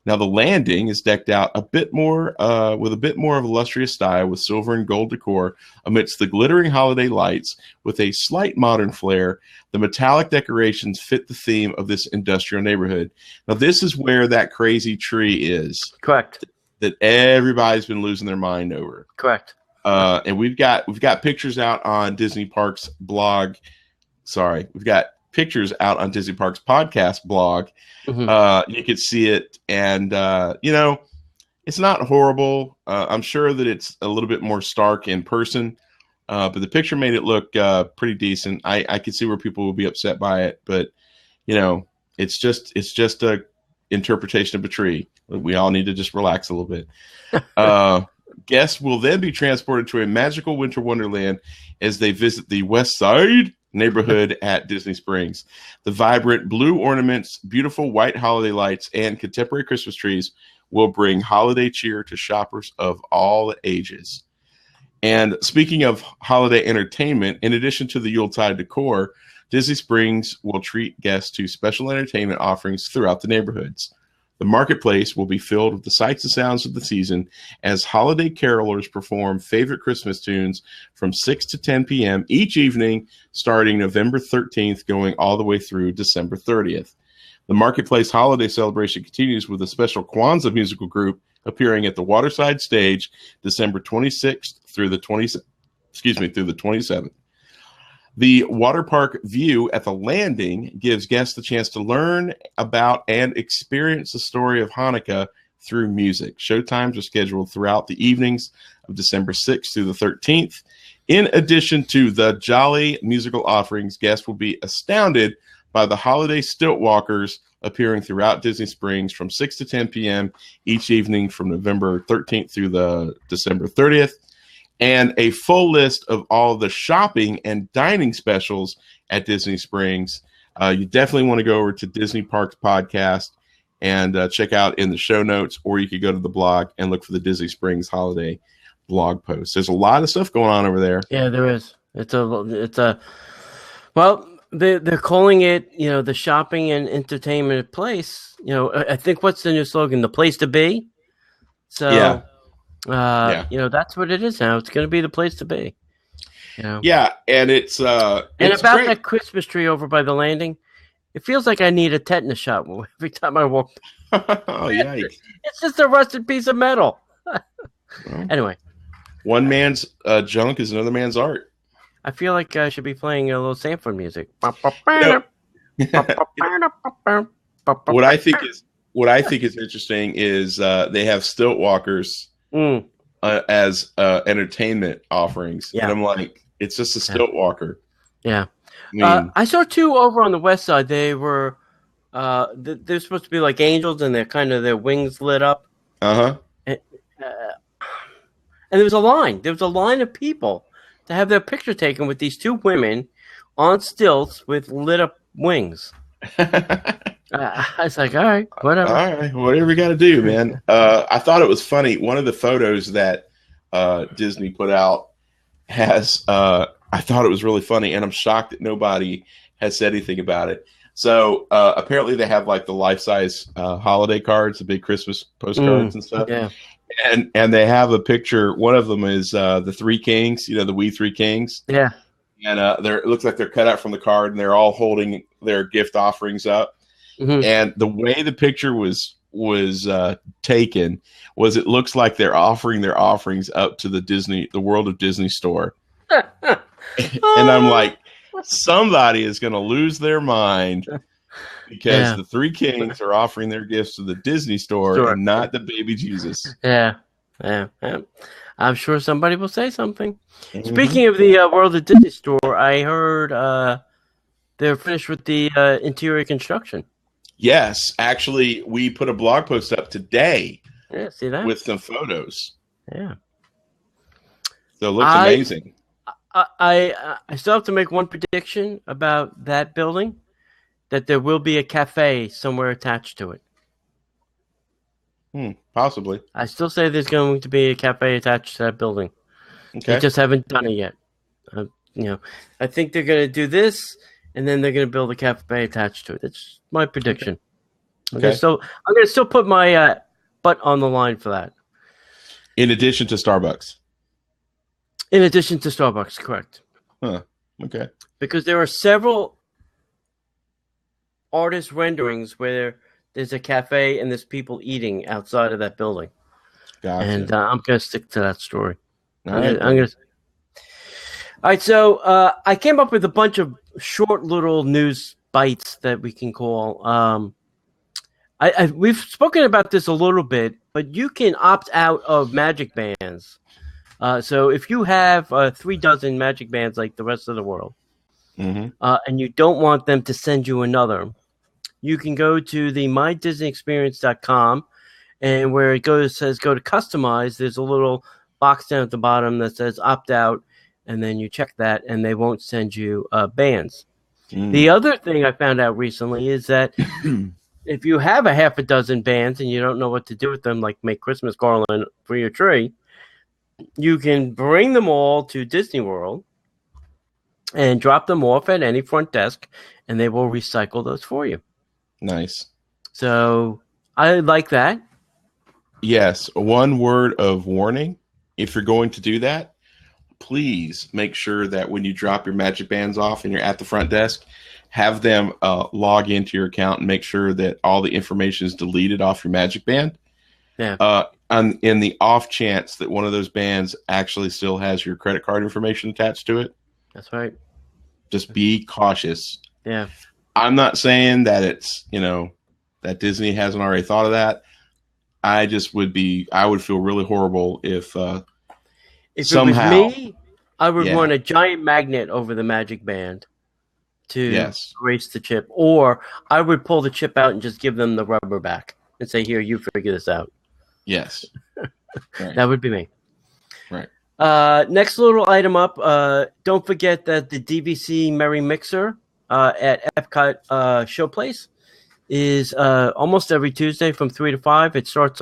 Now, the landing is decked out a bit more with a bit more of illustrious style with silver and gold decor amidst the glittering holiday lights with a slight modern flair. The metallic decorations fit the theme of this industrial neighborhood. Now, this is where that crazy tree is. Correct. That everybody's been losing their mind over. Correct. And we've got pictures out on Disney Parks blog. Sorry, we've got pictures out on Disney Parks podcast blog. Mm-hmm. You could see it, and it's not horrible. I'm sure that it's a little bit more stark in person, but the picture made it look pretty decent. I could see where people will be upset by it, but it's just a interpretation of a tree. We all need to just relax a little bit. Guests will then be transported to a magical winter wonderland as they visit the West Side neighborhood at Disney Springs. The vibrant blue ornaments, beautiful white holiday lights, and contemporary Christmas trees will bring holiday cheer to shoppers of all ages. And speaking of holiday entertainment, in addition to the Yuletide decor, Disney Springs will treat guests to special entertainment offerings throughout the neighborhoods. The marketplace will be filled with the sights and sounds of the season as holiday carolers perform favorite Christmas tunes from 6 to 10 p.m. each evening, starting November 13th, going all the way through December 30th. The marketplace holiday celebration continues with a special Kwanzaa musical group appearing at the Waterside Stage December 26th through the 27th. The water park view at the landing gives guests the chance to learn about and experience the story of Hanukkah through music. Showtimes are scheduled throughout the evenings of December 6th through the 13th. In addition to the jolly musical offerings, guests will be astounded by the holiday stilt walkers appearing throughout Disney Springs from 6 to 10 p.m. each evening from November 13th through the December 30th. And a full list of all the shopping and dining specials at Disney Springs. You definitely want to go over to Disney Parks Podcast and check out in the show notes, or you could go to the blog and look for the Disney Springs holiday blog post. There's a lot of stuff going on over there. Yeah, there is. Well, they're calling it, the shopping and entertainment place. I think what's the new slogan? The place to be. Yeah. So, that's what it is now. It's going to be the place to be. Yeah, and it's about great. that Christmas tree over by the landing, it feels like I need a tetanus shot every time I walk. Oh, yikes! It's just a rusted piece of metal. Anyway, one man's junk is another man's art. I feel like I should be playing a little Sanford music. What I think is interesting is they have stilt walkers as entertainment offerings, and I'm like, it's just a stilt walker. Yeah, I saw two over on the west side. They were they're supposed to be like angels, and they're kind of their wings lit up. And there was a line. There was a line of people to have their picture taken with these two women on stilts with lit up wings. I was like, all right, whatever. All right, whatever you got to do, man. I thought it was funny. One of the photos that Disney put out has, I thought it was really funny, and I'm shocked that nobody has said anything about it. So apparently they have like the life-size holiday cards, the big Christmas postcards and stuff. Yeah. And they have a picture. One of them is the Three Kings, the We Three Kings. Yeah. And it looks like they're cut out from the card, and they're all holding their gift offerings up. Mm-hmm. And the way the picture was taken was, it looks like they're offering their offerings up to the World of Disney store. And I'm like, somebody is going to lose their mind because the Three Kings are offering their gifts to the Disney store and not the baby Jesus. Yeah. I'm sure somebody will say something. Mm-hmm. Speaking of the World of Disney store, I heard they're finished with the interior construction. Yes, actually, we put a blog post up today. Yeah, see that? With some photos. Yeah. So it looks amazing. I still have to make one prediction about that building, that there will be a cafe somewhere attached to it. Possibly. I still say there's going to be a cafe attached to that building. Okay. They just haven't done it yet. I think they're going to do this, and then they're going to build a cafe attached to it. That's my prediction. Okay. I'm going to still put my butt on the line for that. In addition to Starbucks. In addition to Starbucks, correct. Huh. Okay. Because there are several artist renderings where there's a cafe and there's people eating outside of that building. Gotcha. And I'm going to stick to that story. All right. All right, so I came up with a bunch of short little news bites that we can call. We've spoken about this a little bit, but you can opt out of magic bands. So if you have 36 magic bands like the rest of the world, and you don't want them to send you another, you can go to the mydisneyexperience.com, and where it says go to customize, there's a little box down at the bottom that says opt out, and then you check that, and they won't send you bands. The other thing I found out recently is that if you have a half a dozen bands and you don't know what to do with them, like make Christmas garland for your tree, you can bring them all to Disney World and drop them off at any front desk, and they will recycle those for you. Nice. So I like that. Yes. One word of warning. If you're going to do that, please make sure that when you drop your magic bands off and you're at the front desk, have them log into your account and make sure that all the information is deleted off your magic band. Yeah. And in the off chance that one of those bands actually still has your credit card information attached to it. That's right. Just be cautious. Yeah. I'm not saying that it's, that Disney hasn't already thought of that. I would feel really horrible if somehow it was me, I would run a giant magnet over the magic band to erase the chip, or I would pull the chip out and just give them the rubber back and say, here, you figure this out. Yes. Right. That would be me. Right. Next little item up. Don't forget that the DVC Merry Mixer at Epcot Showplace is almost every Tuesday from 3 to 5. It starts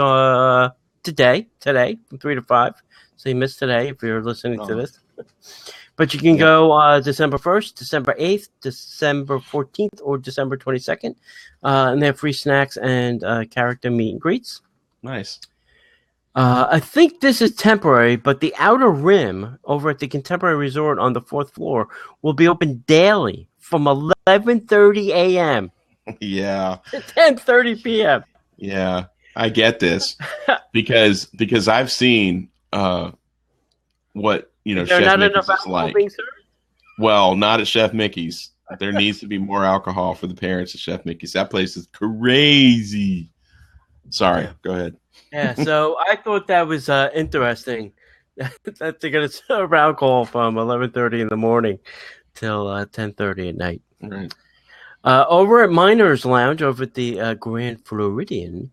today from 3 to 5. So you missed today if you're listening to this. But you can go December 1st, December 8th, December 14th, or December 22nd. And they have free snacks and character meet and greets. Nice. I think this is temporary, but the Outer Rim over at the Contemporary Resort on the 4th floor will be open daily from 11:30 a.m. Yeah. to 10:30 p.m. Yeah, I get this because I've seen what There Chef not Mickey's enough is alcohol like. being served? Well, not at Chef Mickey's. There needs to be more alcohol for the parents at Chef Mickey's. That place is crazy. Sorry, go ahead. Yeah, so I thought that was interesting that they're going to serve alcohol from 11:30 in the morning till 10:30 at night. Right. Over at Miners Lounge, over at the Grand Floridian,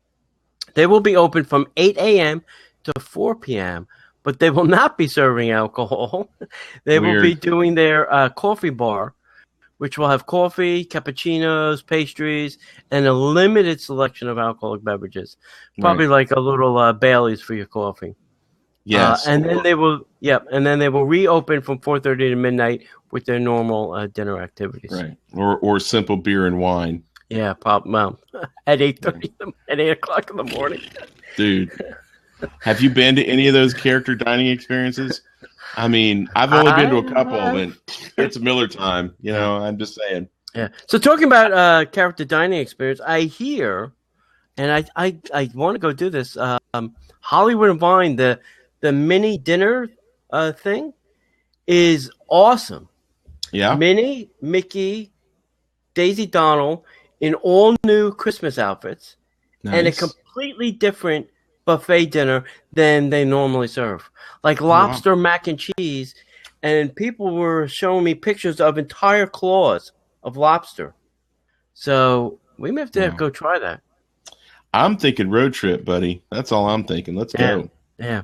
they will be open from 8 a.m. to 4 p.m., but they will not be serving alcohol. They will be doing their coffee bar, which will have coffee, cappuccinos, pastries, and a limited selection of alcoholic beverages. Probably like a little Bailey's for your coffee. Yes. And then they will reopen from 4:30 to midnight with their normal dinner activities. Right. Or simple beer and wine. Yeah, well, at 8:30 at 8 o'clock in the morning. Dude, have you been to any of those character dining experiences? I mean, I've only been to a couple, and it's Miller time. I'm just saying. Yeah. So talking about character dining experience, I hear, and I want to go do this. Hollywood and Vine, the mini dinner thing is awesome. Yeah. Minnie, Mickey, Daisy, Donald in all new Christmas outfits, and a completely different buffet dinner than they normally serve. Like lobster mac and cheese, and people were showing me pictures of entire claws of lobster. So we may have to go try that. I'm thinking road trip, buddy. That's all I'm thinking. Let's go. Yeah.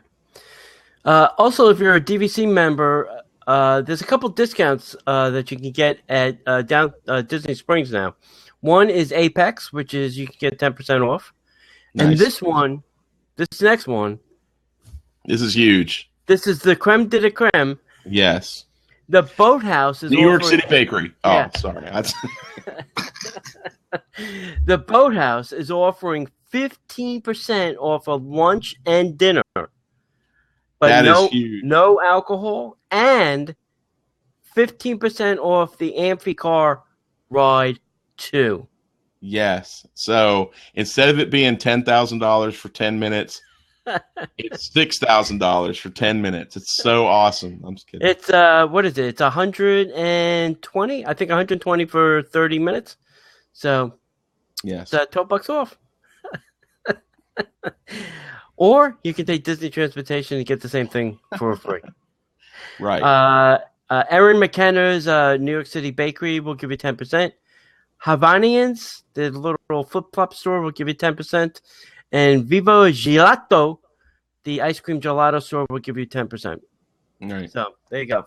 Also, if you're a DVC member, there's a couple discounts that you can get at down Disney Springs now. One is Apex, which is you can get 10% off. Nice. And this next one. This is huge. This is the creme de la creme. Yes. The Boathouse is New York City Bakery. Oh, sorry. The Boathouse is offering 15% off of lunch and dinner. But that is huge. No alcohol and 15% off the Amphicar ride too. Yes. So instead of it being $10,000 for 10 minutes, it's $6,000 for 10 minutes. It's so awesome. I'm just kidding. It's what is it? It's 120. I think 120 for 30 minutes. So yes, it's $12 off. Or you can take Disney Transportation and get the same thing for free. Right. Erin McKenna's New York City Bakery will give you 10%. Havanians, the little flip-flop store, will give you 10%. And Vivo Gelato, the ice cream gelato store, will give you 10%. Right. So there you go.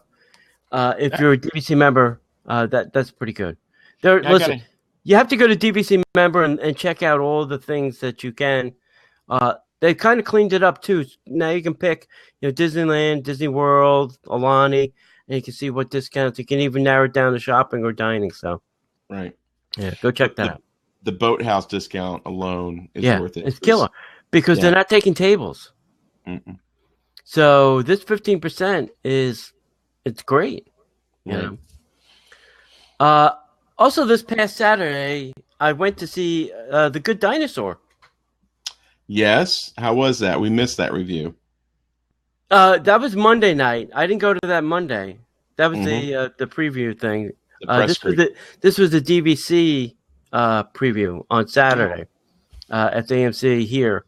If you're a DVC member, that's pretty good. Listen, you have to go to DVC member and check out all the things that you can. They kind of cleaned it up too. Now you can pick, Disneyland, Disney World, Alani, and you can see what discounts. You can even narrow it down to shopping or dining. So, right. Yeah, go check that out. The Boathouse discount alone is worth it. It's killer because they're not taking tables. Mm-mm. So this 15% it's great. You know. Also, this past Saturday, I went to see The Good Dinosaur. Yes. How was that? We missed that review. That was Monday night. I didn't go to that Monday. That was the preview thing. This was the DVC preview on Saturday at the AMC here.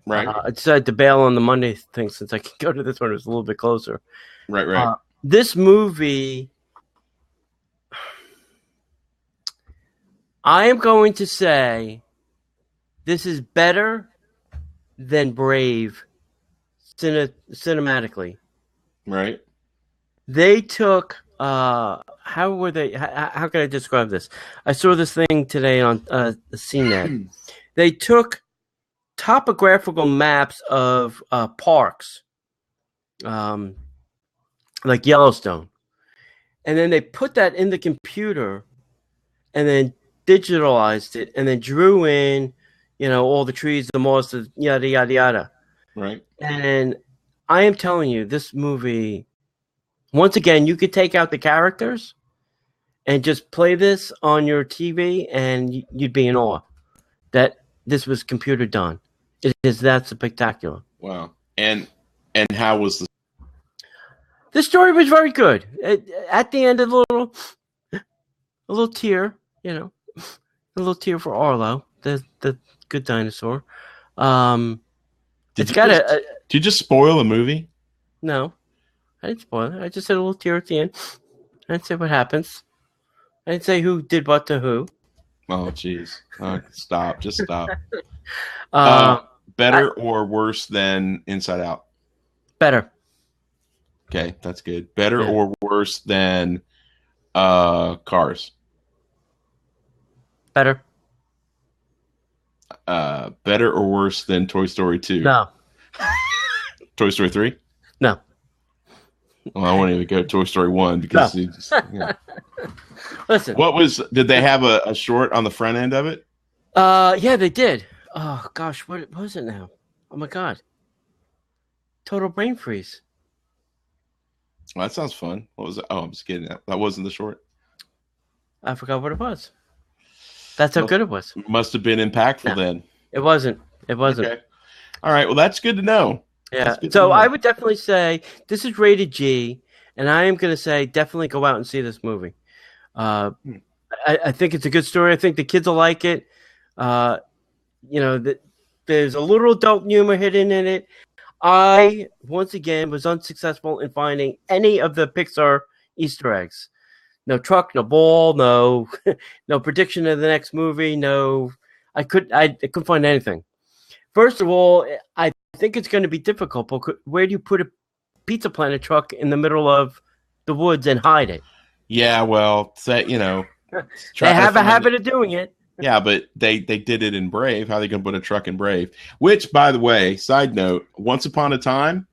Right. I decided to bail on the Monday thing since I could go to this one. It was a little bit closer. Right. This movie, I am going to say this is better than Brave cinematically. Right. They took how can I describe this? I saw this thing today on CNET. They took topographical maps of parks, like Yellowstone, and then they put that in the computer, and then digitalized it, and then drew in, all the trees, the moss, the yada yada yada. Right. And I am telling you, this movie, once again, you could take out the characters and just play this on your TV, and you'd be in awe that this was computer done. It is that spectacular. Wow. And how was the story was very good. At the end, a little tear, a little tear for Arlo, the good dinosaur. Did you just spoil the movie? No, I didn't spoil it. I just said a little tear at the end. I didn't say what happens. I didn't say who did what to who. Oh, jeez. Stop. Just stop. Better or worse than Inside Out? Better. Okay, that's good. Better or worse than Cars? Better. Better or worse than Toy Story 2? No. Toy Story 3? No. Well, I won't even go Toy Story 1 because Listen. Did they have a short on the front end of it? Yeah, they did. Oh gosh, what was it now? Oh my god. Total brain freeze. Well, that sounds fun. What was it? Oh, I'm just kidding. That wasn't the short. I forgot what it was. That's how good it was. Must have been impactful then. It wasn't. Okay. All right. Well, that's good to know. Yeah. So I would definitely say this is rated G, and I am going to say definitely go out and see this movie. I think it's a good story. I think the kids will like it. There's a little adult humor hidden in it. I, once again, was unsuccessful in finding any of the Pixar Easter eggs. No truck, no ball, no prediction of the next movie. No, I couldn't find anything. First of all, I think it's going to be difficult. But where do you put a Pizza Planet truck in the middle of the woods and hide it? Yeah, well, they have a habit of doing it. Yeah, but they did it in Brave. How are they going to put a truck in Brave? Which, by the way, side note, Once Upon a Time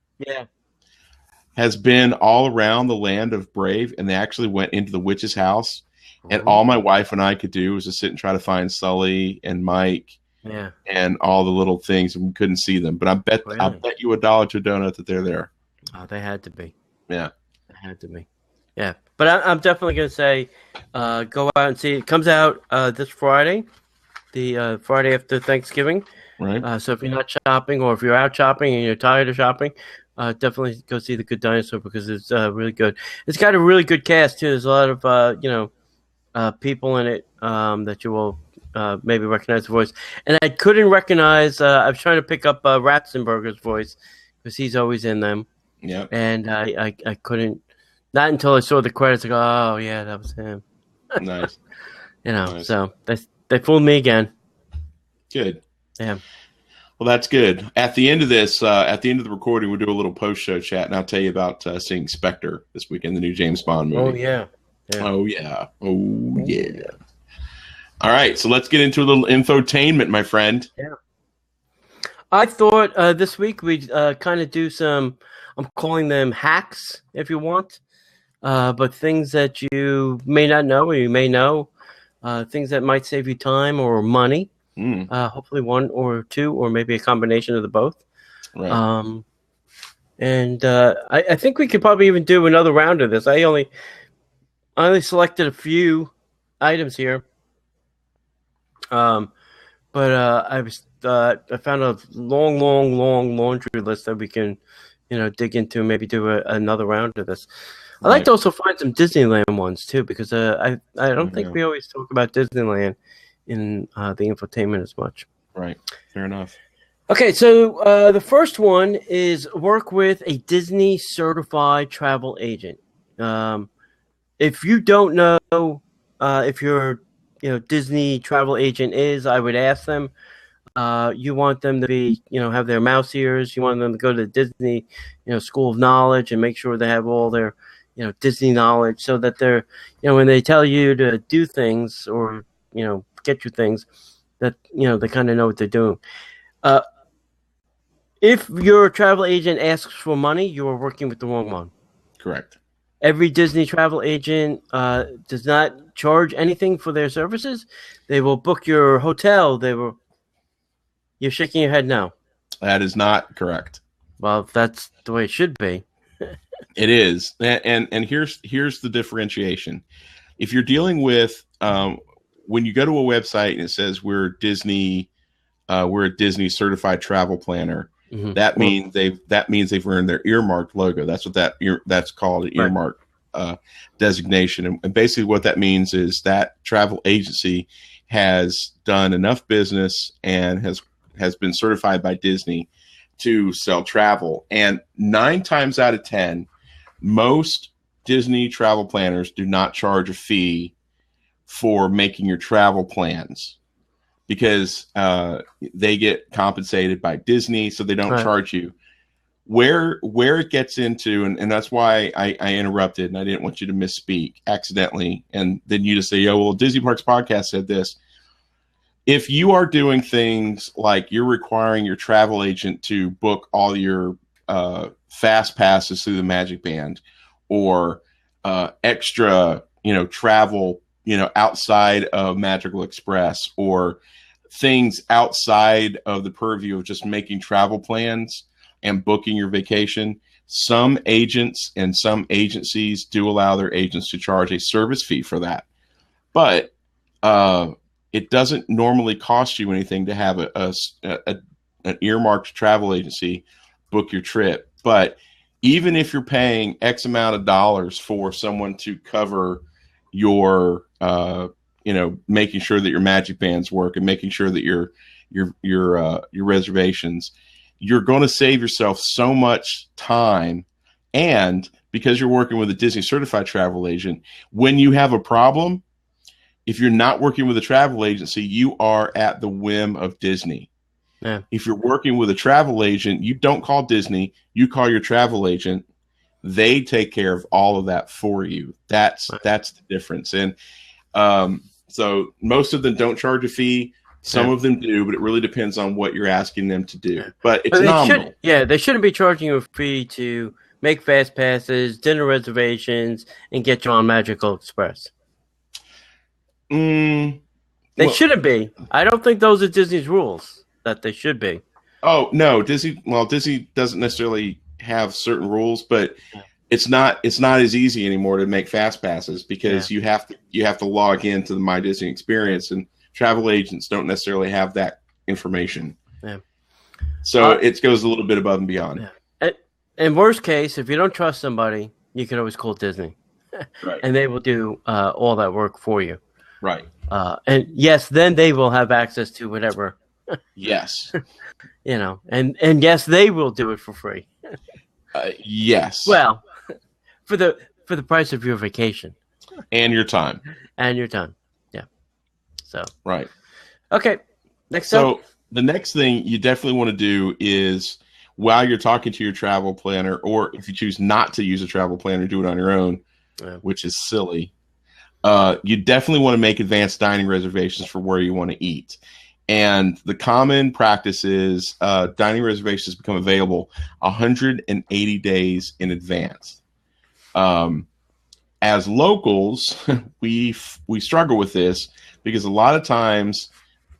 has been all around the land of Brave, and they actually went into the witch's house, and all my wife and I could do was just sit and try to find Sully and Mike and all the little things, and we couldn't see them. But I bet you $1 to a donut that they're there. Oh, they had to be. Yeah. They had to be. Yeah, but I'm definitely going to say go out and see it. It comes out this Friday, the Friday after Thanksgiving. Right. So if you're not shopping, or if you're out shopping and you're tired of shopping, definitely go see The Good Dinosaur because it's really good. It's got a really good cast too. There's a lot of people in it that you will maybe recognize the voice. And I couldn't recognize. I was trying to pick up Ratzenberger's voice because he's always in them. Yeah. And I couldn't. Not until I saw the credits, I go, oh, yeah, that was him. Nice. Nice. So they fooled me again. Good. Yeah. Well, that's good. At the end of this, at the end of the recording, we'll do a little post-show chat, and I'll tell you about seeing Spectre this weekend, the new James Bond movie. Oh, yeah. Oh, yeah. Oh, yeah. All right, so let's get into a little infotainment, my friend. Yeah. I thought this week we'd kind of do some, I'm calling them hacks, if you want. But things that you may not know or you may know, things that might save you time or money. Hopefully one or two or maybe a combination of the both. Right. I think we could probably even do another round of this. I only selected a few items here. But I found a long laundry list that we can, dig into and maybe do another round of this. I'd like to also find some Disneyland ones too, because I don't think we always talk about Disneyland in the infotainment as much. Right. Fair enough. Okay, so the first one is work with a Disney certified travel agent. If you don't know if your Disney travel agent is, I would ask them. You want them to be, have their mouse ears. You want them to go to the Disney, School of Knowledge and make sure they have all their, Disney knowledge, so that they're, when they tell you to do things or, get you things, that, they kind of know what they're doing. If your travel agent asks for money, you are working with the wrong one. Correct. every Disney travel agent does not charge anything for their services. They will book your hotel. You're shaking your head no. That is not correct. Well, that's the way it should be. It is, and here's the differentiation. If you're dealing with when you go to a website and it says we're a Disney certified travel planner, Mm-hmm. that means they've earned their earmarked logo. That's what that's called, an earmark designation. And basically what that means is that travel agency has done enough business and has been certified by Disney to sell travel. And 9 times out of 10, most Disney travel planners do not charge a fee for making your travel plans, because they get compensated by Disney, so they don't charge you. Where it gets into, and that's why I interrupted, and I didn't want you to misspeak accidentally, and then you just say, "Oh, well, Disney Parks Podcast said this." If you are doing things like you're requiring your travel agent to book all your fast passes through the Magic Band, or extra, travel, outside of Magical Express, or things outside of the purview of just making travel plans and booking your vacation, some agents and some agencies do allow their agents to charge a service fee for that. But it doesn't normally cost you anything to have an earmarked travel agency book your trip. But even if you're paying X amount of dollars for someone to cover your making sure that your Magic Bands work and making sure that your reservations, you're going to save yourself so much time. And because you're working with a Disney certified travel agent, when you have a problem, if you're not working with a travel agency, you are at the whim of Disney. Yeah. If you're working with a travel agent, you don't call Disney, you call your travel agent. They take care of all of that for you. That's the difference. And so most of them don't charge a fee. Some of them do, but it really depends on what you're asking them to do. Yeah. But it's nominal. They shouldn't be charging you a fee to make fast passes, dinner reservations, and get you on Magical Express. They shouldn't be. I don't think those are Disney's rules that they should be. Oh no, Disney doesn't necessarily have certain rules, but it's not as easy anymore to make fast passes, because you have to log into the My Disney experience, and travel agents don't necessarily have that information. Yeah. So it goes a little bit above and beyond. Yeah. In worst case, if you don't trust somebody, you can always call Disney, right, and they will do all that work for you. Right. And yes, then they will have access to whatever. Yes. And yes, they will do it for free. Yes. Well, for the price of your vacation and your time. Yeah. So. Right. Okay. Next up. So the next thing you definitely want to do is, while you're talking to your travel planner, or if you choose not to use a travel planner, do it on your own, which is silly. You definitely want to make advanced dining reservations for where you want to eat. And the common practice is dining reservations become available 180 days in advance. As locals, we struggle with this, because a lot of times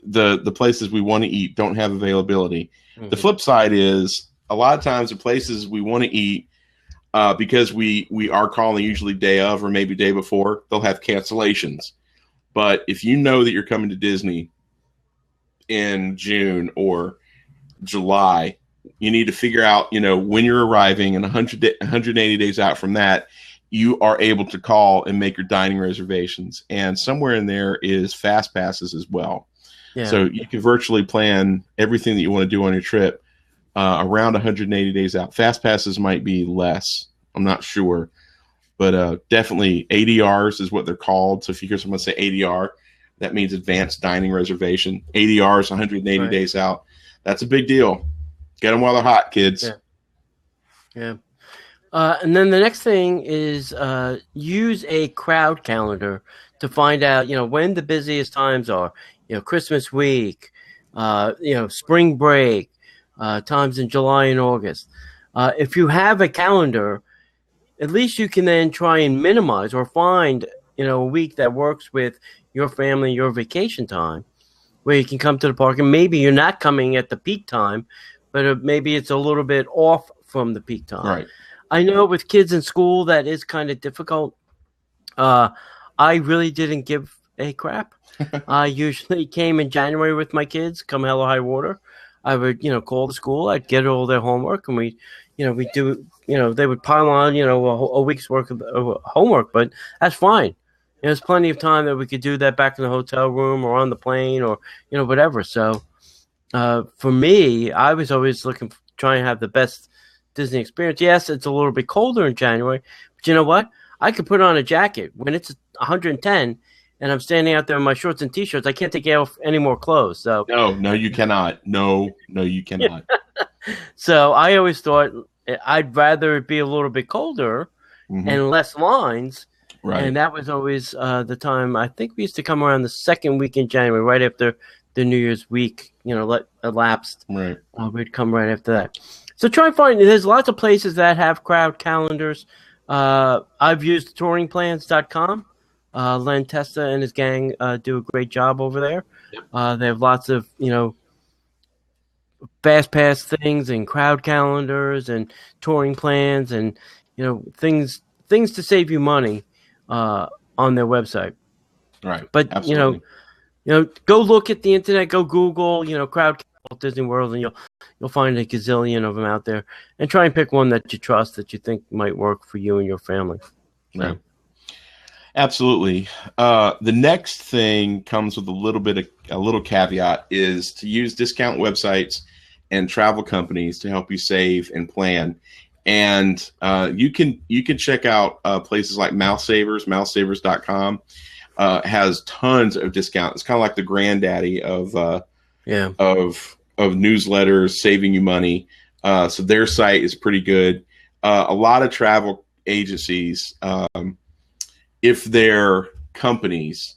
the places we want to eat don't have availability. Mm-hmm. The flip side is, a lot of times the places we want to eat, because we are calling usually day of or maybe day before, they'll have cancellations. But if you know that you're coming to Disney in June or July, you need to figure out, when you're arriving, and 180 days out from that, you are able to call and make your dining reservations. And somewhere in there is fast passes as well. Yeah. So you can virtually plan everything that you want to do on your trip around 180 days out. Fast passes might be less. I'm not sure. But definitely ADRs is what they're called. So if you hear someone say ADR, that means advanced dining reservation. ADR is 180 days out. That's a big deal. Get them while they're hot, kids. Yeah. And then the next thing is use a crowd calendar to find out, when the busiest times are. Christmas week, spring break, times in July and August. If you have a calendar, at least you can then try and minimize or find, a week that works with your family, your vacation time, where you can come to the park, and maybe you're not coming at the peak time, but maybe it's a little bit off from the peak time. Right. I know with kids in school that is kind of difficult. I really didn't give a crap. I usually came in January with my kids, come hell or high water. I would, call the school. I'd get all their homework, and we do, they would pile on, a week's worth of homework, but that's fine. There's plenty of time that we could do that back in the hotel room or on the plane or, whatever. So for me, I was always trying to have the best Disney experience. Yes, it's a little bit colder in January, but you know what? I could put on a jacket when it's 110 and I'm standing out there in my shorts and T-shirts. I can't take off any more clothes. So No, you cannot. No, you cannot. So I always thought I'd rather it be a little bit colder and less lines. Right. And that was always the time. I think we used to come around the second week in January, right after the New Year's week, elapsed. Right. We'd come right after that. So try and find. There's lots of places that have crowd calendars. I've used touringplans.com. Len Testa and his gang do a great job over there. Yep. They have lots of, fast pass things and crowd calendars and touring plans and, things to save you money on their website. Right. But, absolutely. Go look at the internet, go Google, crowd calendar Disney World, and you'll find a gazillion of them out there, and try and pick one that you trust, that you think might work for you and your family. Right. Absolutely. The next thing comes with a little caveat, is to use discount websites and travel companies to help you save and plan. And you can check out places like Mousesavers.com. Has tons of discounts. It's kind of like the granddaddy of newsletters, saving you money. So their site is pretty good. A lot of travel agencies, if they're companies,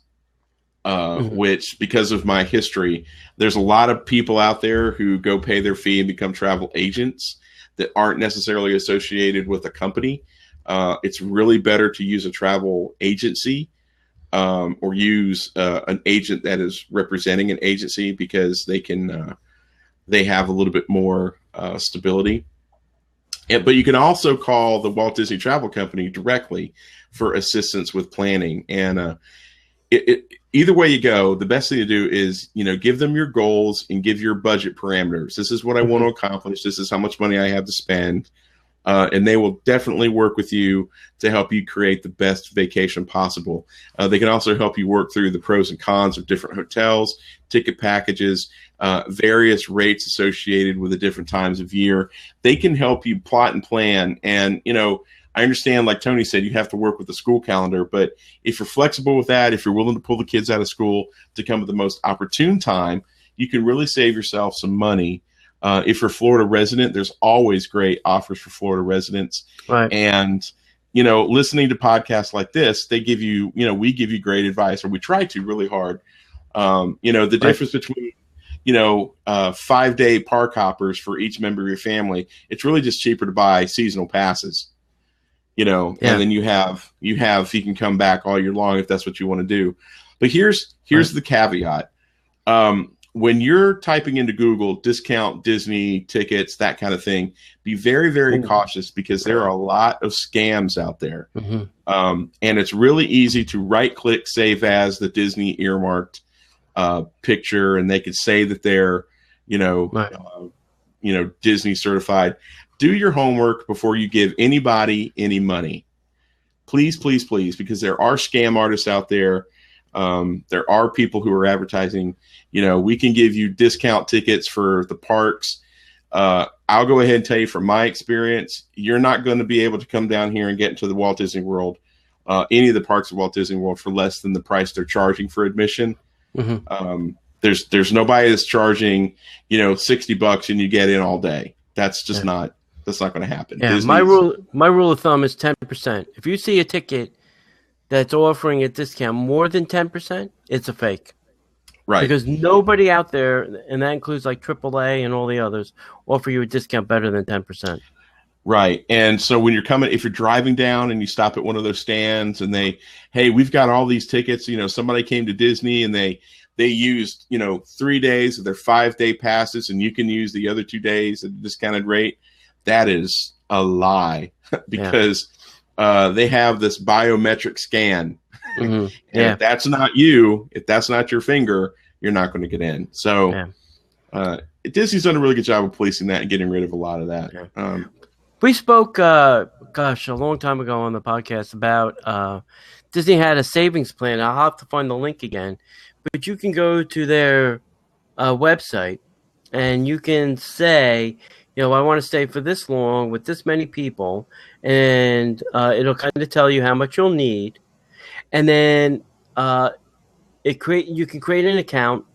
which, because of my history, there's a lot of people out there who go pay their fee and become travel agents that aren't necessarily associated with a company. It's really better to use a travel agency or use an agent that is representing an agency, because they have a little bit more stability. But you can also call the Walt Disney Travel Company directly for assistance with planning. And either way you go, the best thing to do is, give them your goals and give your budget parameters. This is what I want to accomplish. This is how much money I have to spend. And they will definitely work with you to help you create the best vacation possible. They can also help you work through the pros and cons of different hotels, ticket packages, various rates associated with the different times of year. They can help you plot and plan. And, I understand, like Tony said, you have to work with the school calendar, but if you're flexible with that, if you're willing to pull the kids out of school to come at the most opportune time, you can really save yourself some money. If you're a Florida resident, there's always great offers for Florida residents. Right. And, listening to podcasts like this, they give you, we give you great advice, or we try to really hard. The difference between, 5-day park hoppers for each member of your family, it's really just cheaper to buy seasonal passes, and then you can come back all year long if that's what you want to do. But here's the caveat. When you're typing into Google discount Disney tickets, that kind of thing, be very, very cautious, because there are a lot of scams out there. And it's really easy to right-click save as the Disney earmarked picture, and they could say that they're, Disney certified. Do your homework before you give anybody any money. Please, please, please, because there are scam artists out there. There are people who are advertising, we can give you discount tickets for the parks. I'll go ahead and tell you from my experience, you're not going to be able to come down here and get into the Walt Disney World, any of the parks of Walt Disney World, for less than the price they're charging for admission. There's nobody that's charging, $60 and you get in all day. That's just not going to happen. Yeah, my rule of thumb is 10%. If you see a ticket that's offering a discount more than 10%, it's a fake. Right. Because nobody out there, and that includes like AAA and all the others, offer you a discount better than 10%. Right. And so when you're coming, if you're driving down and you stop at one of those stands and hey, we've got all these tickets, somebody came to Disney and they used, 3 days of their 5-day passes and you can use the other 2 days at a discounted rate. That is a lie because they have this biometric scan. Mm-hmm. And if that's not you, if that's not your finger, you're not going to get in. So Disney's done a really good job of policing that and getting rid of a lot of that. Yeah. We spoke, a long time ago on the podcast about Disney had a savings plan. I'll have to find the link again. But you can go to their website and you can say, I want to stay for this long with this many people. And it'll kind of tell you how much you'll need. And then you can create an account.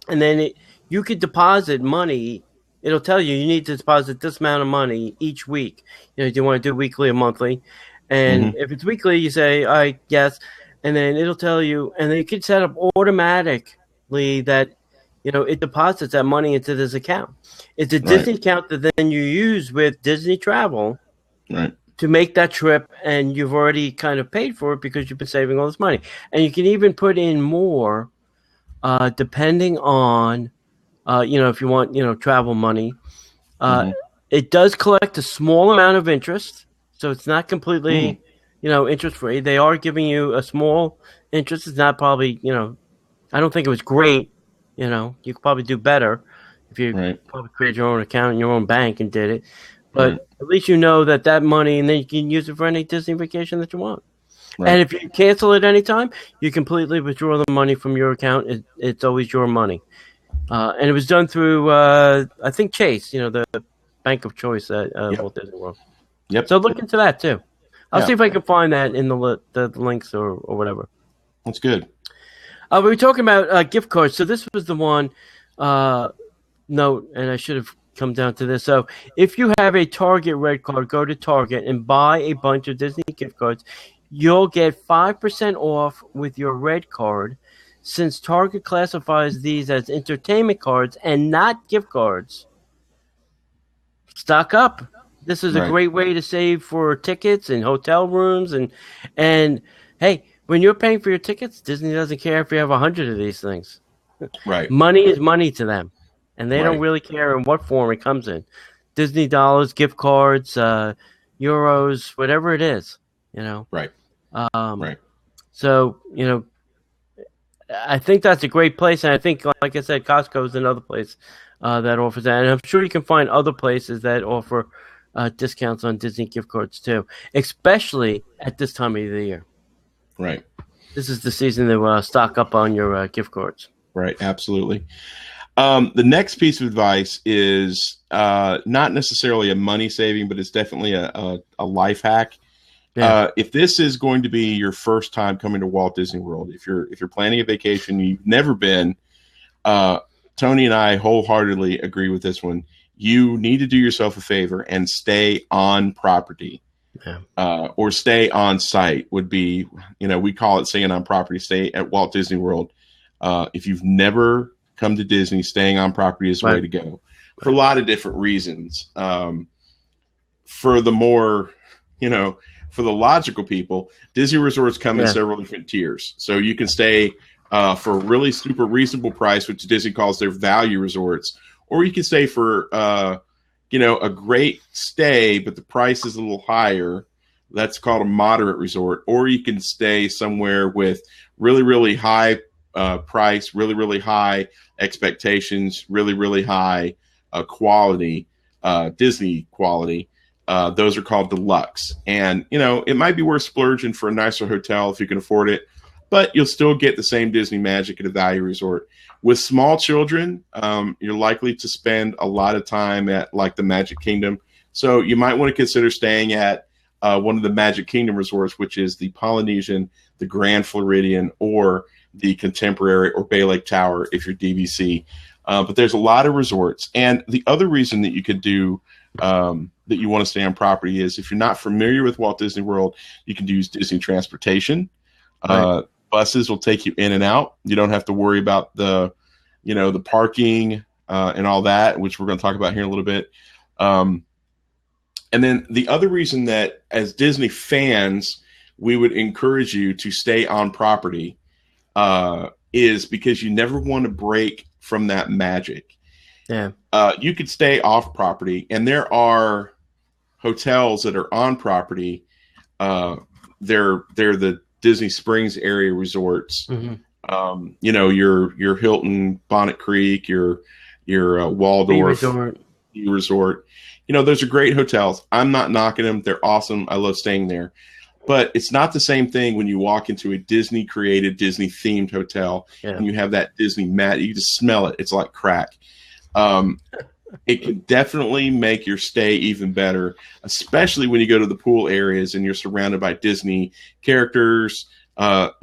And then you could deposit money. It'll tell you need to deposit this amount of money each week. Do you want to do weekly or monthly? And if it's weekly, you say, all right, yes. And then it'll tell you, and then you can set up automatically that, it deposits that money into this account. It's a Disney account that then you use with Disney Travel to make that trip, and you've already kind of paid for it because you've been saving all this money. And you can even put in more depending on, if you want, travel money. It does collect a small amount of interest, so it's not completely, interest free. They are giving you a small interest. It's not probably, I don't think it was great. You could probably do better if you probably create your own account in your own bank and did it. But at least you know that money, and then you can use it for any Disney vacation that you want. And if you cancel at any time, you completely withdraw the money from your account. It's always your money. And it was done through, I think, Chase, the bank of choice at Walt Disney World. So look into that, too. I'll see if I can find that in the links or whatever. That's good. We were talking about gift cards. So this was the one note, and I should have come down to this. So if you have a Target red card, go to Target and buy a bunch of Disney gift cards. You'll get 5% off with your red card, since Target classifies these as entertainment cards and not gift cards. Stock up. This is a great way to save for tickets and hotel rooms. And hey, when you're paying for your tickets, Disney doesn't care if you have 100 of these things. Money is money to them. And they don't really care in what form it comes in. Disney dollars, gift cards, euros, whatever it is, So, I think that's a great place. And I think, like I said, Costco is another place that offers that. And I'm sure you can find other places that offer discounts on Disney gift cards too, especially at this time of the year. This is the season to stock up on your gift cards. Absolutely. The next piece of advice is not necessarily a money saving, but it's definitely a life hack. If this is going to be your first time coming to Walt Disney World, if you're planning a vacation you've never been, Tony and I wholeheartedly agree with this one. You need to do yourself a favor and stay on property. Or stay on site would be, we call it staying on property. Stay at Walt Disney World. If you've never come to Disney, staying on property is the way to go for a lot of different reasons. For the more, for the logical people, Disney resorts come in several different tiers. So you can stay for a really super reasonable price, which Disney calls their value resorts, or you can stay for a great stay, but the price is a little higher. That's called a moderate resort. Or you can stay somewhere with really, really high price, really, really high expectations, really, really high quality, Disney quality. Those are called deluxe. And, it might be worth splurging for a nicer hotel if you can afford it, but you'll still get the same Disney magic at a value resort. With small children, you're likely to spend a lot of time at like the Magic Kingdom. So you might want to consider staying at one of the Magic Kingdom resorts, which is the Polynesian, the Grand Floridian, or the Contemporary or Bay Lake Tower if you're DVC. But there's a lot of resorts. And the other reason that you could do that you want to stay on property is if you're not familiar with Walt Disney World, you can use Disney transportation. Buses will take you in and out. You don't have to worry about the parking and all that, which we're going to talk about here in a little bit. And then the other reason that as Disney fans, we would encourage you to stay on property is because you never want to break from that magic. Yeah. You could stay off property, and there are hotels that are on property. They're the Disney Springs area resorts. Mm-hmm. Your Hilton, Bonnet Creek, your Waldorf resort. Those are great hotels. I'm not knocking them. They're awesome. I love staying there. But it's not the same thing when you walk into a Disney-created, Disney-themed hotel and you have that Disney mat. You just smell it. It's like crack. It can definitely make your stay even better, especially when you go to the pool areas and you're surrounded by Disney characters, not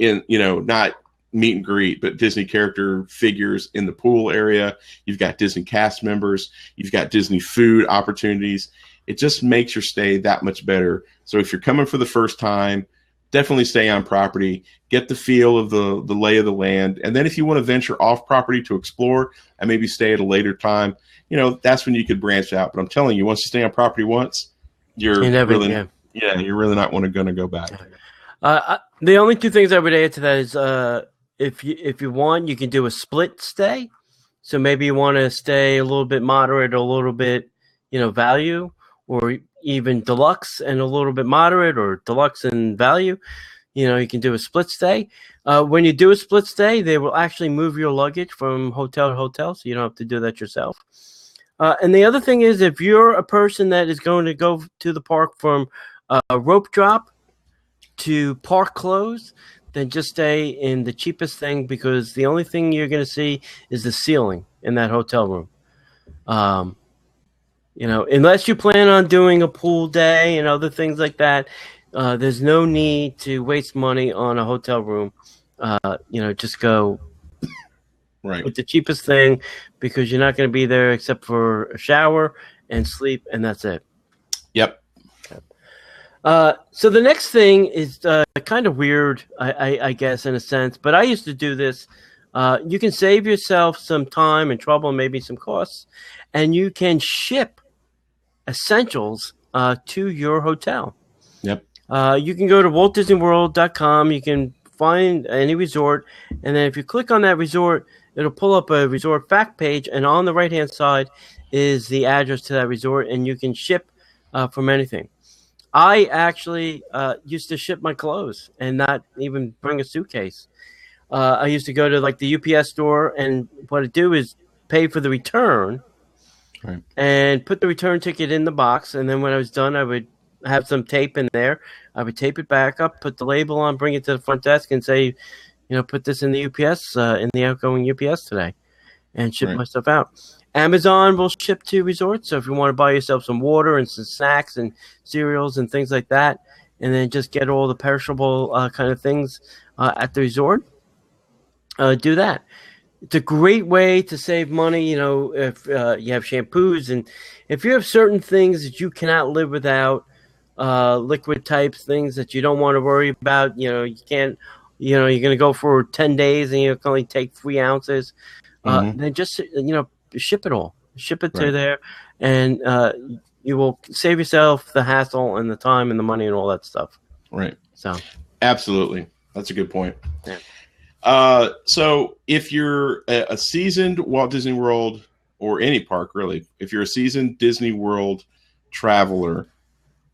meet and greet, but Disney character figures in the pool area. You've got Disney cast members. You've got Disney food opportunities. It just makes your stay that much better. So if you're coming for the first time, definitely stay on property, get the feel of the lay of the land. And then if you want to venture off property to explore and maybe stay at a later time, that's when you could branch out. But I'm telling you, once you stay on property once, you're really not going to go back. The only two things I would add to that is if you want, you can do a split stay. So maybe you want to stay a little bit moderate, a little bit, value, or even deluxe and a little bit moderate, or deluxe and value. You can do a split stay. When you do a split stay, they will actually move your luggage from hotel to hotel, so you don't have to do that yourself. And the other thing is, if you're a person that is going to go to the park from rope drop to park close, then just stay in the cheapest thing, because the only thing you're going to see is the ceiling in that hotel room. Unless you plan on doing a pool day and other things like that, there's no need to waste money on a hotel room. Just go with the cheapest thing, because you're not going to be there except for a shower and sleep, and that's it. Yep. So the next thing is kind of weird, I guess, in a sense, but I used to do this. You can save yourself some time and trouble, maybe some costs, and you can ship essentials to your hotel. Yep. You can go to WaltDisneyWorld.com. You can find any resort, and then if you click on that resort, it'll pull up a resort fact page, and on the right-hand side is the address to that resort, and you can ship from anything. I actually used to ship my clothes and not even bring a suitcase. I used to go to the UPS store, and what I'd do is pay for the return and put the return ticket in the box. And then when I was done, I would have some tape in there. I would tape it back up, put the label on, bring it to the front desk and say, put this in the UPS, in the outgoing UPS today, and ship my stuff out. Amazon will ship to resorts. So if you want to buy yourself some water and some snacks and cereals and things like that, and then just get all the perishable kind of things at the resort, do that. It's a great way to save money. If you have shampoos, and if you have certain things that you cannot live without, liquid types, things that you don't want to worry about, you can't, you're going to go for 10 days and you can only take 3 ounces. Then just, ship it all. Ship it to there, and you will save yourself the hassle and the time and the money and all that stuff. Right. So, absolutely. That's a good point. Yeah. So if you're a seasoned Walt Disney World, or any park really, if you're a seasoned Disney World traveler,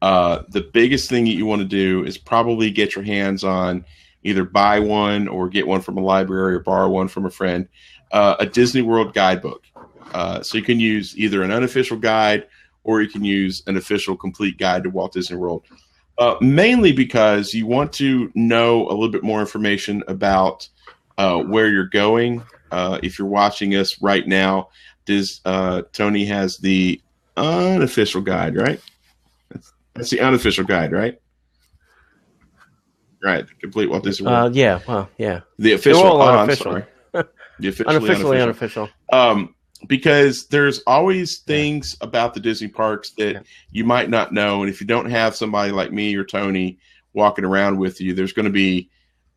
the biggest thing that you want to do is probably get your hands on, either buy one or get one from a library or borrow one from a friend, a Disney World guidebook. So you can use either an unofficial guide, or you can use an official complete guide to Walt Disney World. Mainly because you want to know a little bit more information about where you're going. If you're watching us right now, Tony has the unofficial guide, right? That's the unofficial guide, right? Right, the complete Walt Disney World. Yeah, well, yeah. The official. They're all unofficial. unofficial. The officially unofficial. Because there's always things about the Disney parks that you might not know, and if you don't have somebody like me or Tony walking around with you, there's going to be,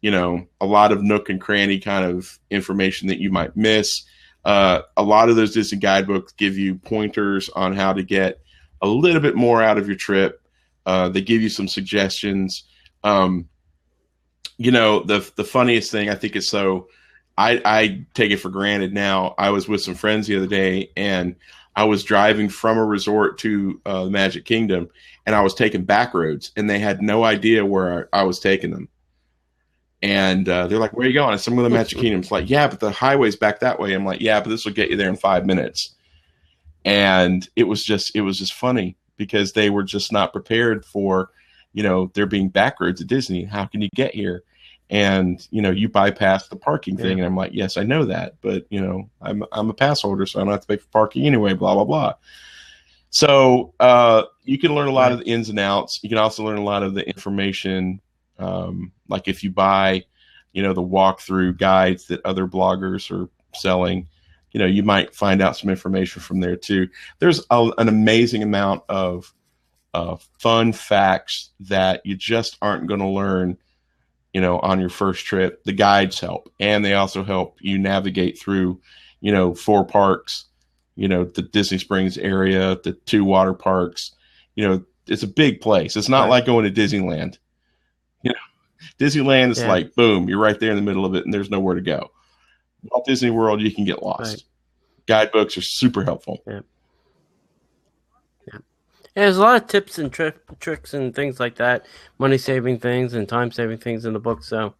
a lot of nook and cranny kind of information that you might miss. A lot of those Disney guidebooks give you pointers on how to get a little bit more out of your trip. They give you some suggestions. The funniest thing I think is I take it for granted now. I was with some friends the other day, and I was driving from a resort to the Magic Kingdom, and I was taking back roads, and they had no idea where I was taking them. And they're like, "Where are you going?" I said, "I'm going to the Magic Kingdom." It's like, "Yeah, but the highway's back that way." I'm like, "Yeah, but this will get you there in 5 minutes." And it was just funny because they were just not prepared for, there being back roads at Disney. How can you get here? And you bypass the parking thing, and I'm like, yes, I know that, but I'm a pass holder, so I don't have to pay for parking anyway. Blah blah blah. So you can learn a lot of the ins and outs. You can also learn a lot of the information, like if you buy, the walkthrough guides that other bloggers are selling. You might find out some information from there too. There's an amazing amount of fun facts that you just aren't going to learn on your first trip. The guides help, and they also help you navigate through, 4 parks, the Disney Springs area, the 2 water parks. It's a big place. It's not like going to Disneyland. Disneyland is like, boom, you're right there in the middle of it, and there's nowhere to go. Walt Disney World, you can get lost. Guidebooks are super helpful. Yeah, there's a lot of tips and tricks and things like that, money-saving things and time-saving things in the book. So,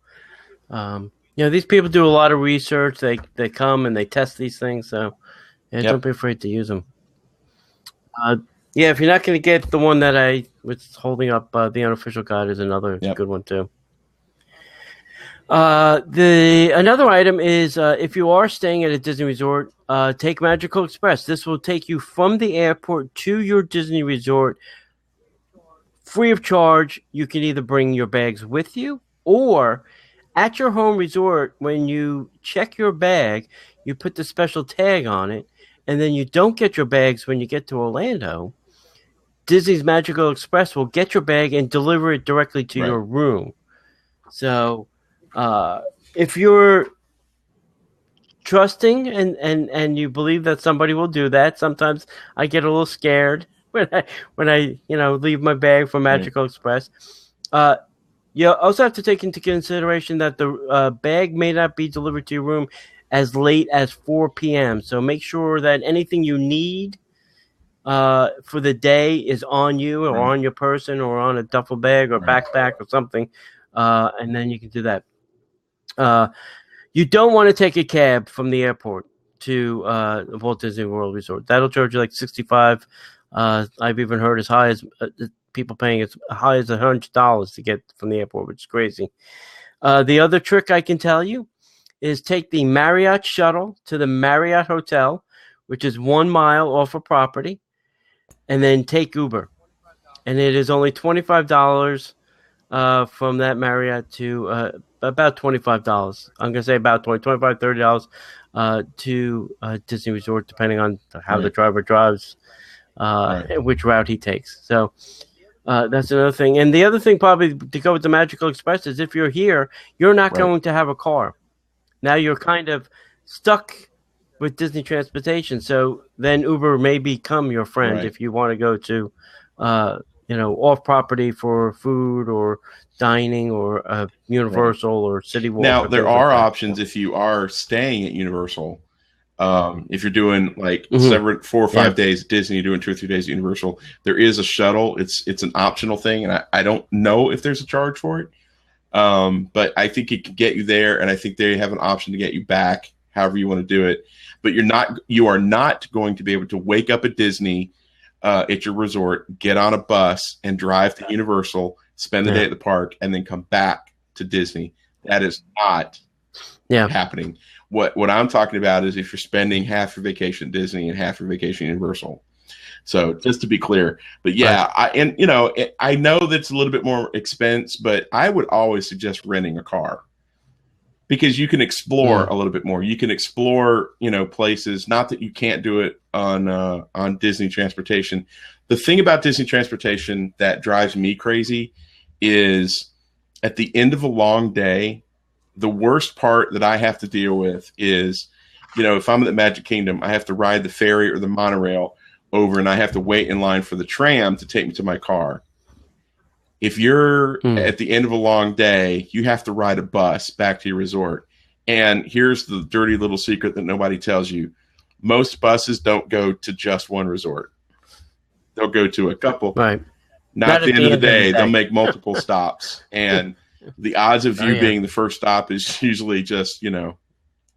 these people do a lot of research. They come and they test these things. So, don't be afraid to use them. If you're not going to get the one that I was holding up, the unofficial guide is another good one too. Another item is if you are staying at a Disney resort, take Magical Express. This will take you from the airport to your Disney resort free of charge. You can either bring your bags with you, or at your home resort, when you check your bag, you put the special tag on it, and then you don't get your bags when you get to Orlando. Disney's Magical Express will get your bag and deliver it directly to your room. So if you're trusting and you believe that somebody will do that, sometimes I get a little scared when I leave my bag for Magical Express. You also have to take into consideration that the bag may not be delivered to your room as late as 4 p.m. So make sure that anything you need for the day is on you or on your person or on a duffel bag or backpack or something, and then you can do that. You don't want to take a cab from the airport to the Walt Disney World Resort. That'll charge you like $65. I've even heard as high as people paying as high as $100 to get from the airport, which is crazy. The other trick I can tell you is take the Marriott shuttle to the Marriott Hotel, which is 1 mile off of property, and then take Uber. And it is only $25 from that Marriott to about $25. I'm going to say about $25, $30 to Disney Resort, depending on how the driver drives and which route he takes. So that's another thing. And the other thing probably to go with the Magical Express is if you're here, you're not going to have a car. Now you're kind of stuck with Disney transportation. So then Uber may become your friend if you want to go to off property for food or dining or Universal or City Walk. Now there are options if you are staying at Universal. If you're doing like 4 or 5 days at Disney, you're doing 2 or 3 days at Universal, there is a shuttle. It's an optional thing, and I don't know if there's a charge for it. But I think it can get you there, and I think they have an option to get you back, however you want to do it. But you are not going to be able to wake up at Disney at your resort, get on a bus, and drive to Universal, spend the day at the park, and then come back to Disney. That is not happening. What I'm talking about is if you're spending half your vacation at Disney and half your vacation at Universal. So just to be clear, but I know that's a little bit more expense, but I would always suggest renting a car because you can explore a little bit more. You can explore, places. Not that you can't do it on Disney transportation. The thing about Disney transportation that drives me crazy is at the end of a long day, the worst part that I have to deal with is, if I'm at the Magic Kingdom, I have to ride the ferry or the monorail, over and I have to wait in line for the tram to take me to my car. If you're at the end of a long day, you have to ride a bus back to your resort. And here's the dirty little secret that nobody tells you. Most buses don't go to just one resort. They'll go to a couple. Right. Not at the end of the day. They'll make multiple stops. And the odds of you being the first stop is usually just,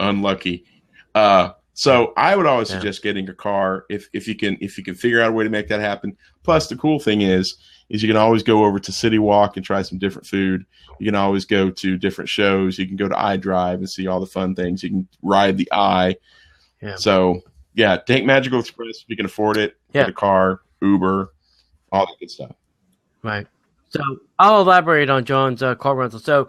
unlucky. So I would always suggest getting a car if you can figure out a way to make that happen. Plus, the cool thing is you can always go over to City Walk and try some different food. You can always go to different shows. You can go to iDrive and see all the fun things. You can ride the Eye. Yeah. So, take Magical Express if you can afford it. Get a car, Uber, all that good stuff. Right. So I'll elaborate on John's car rental. So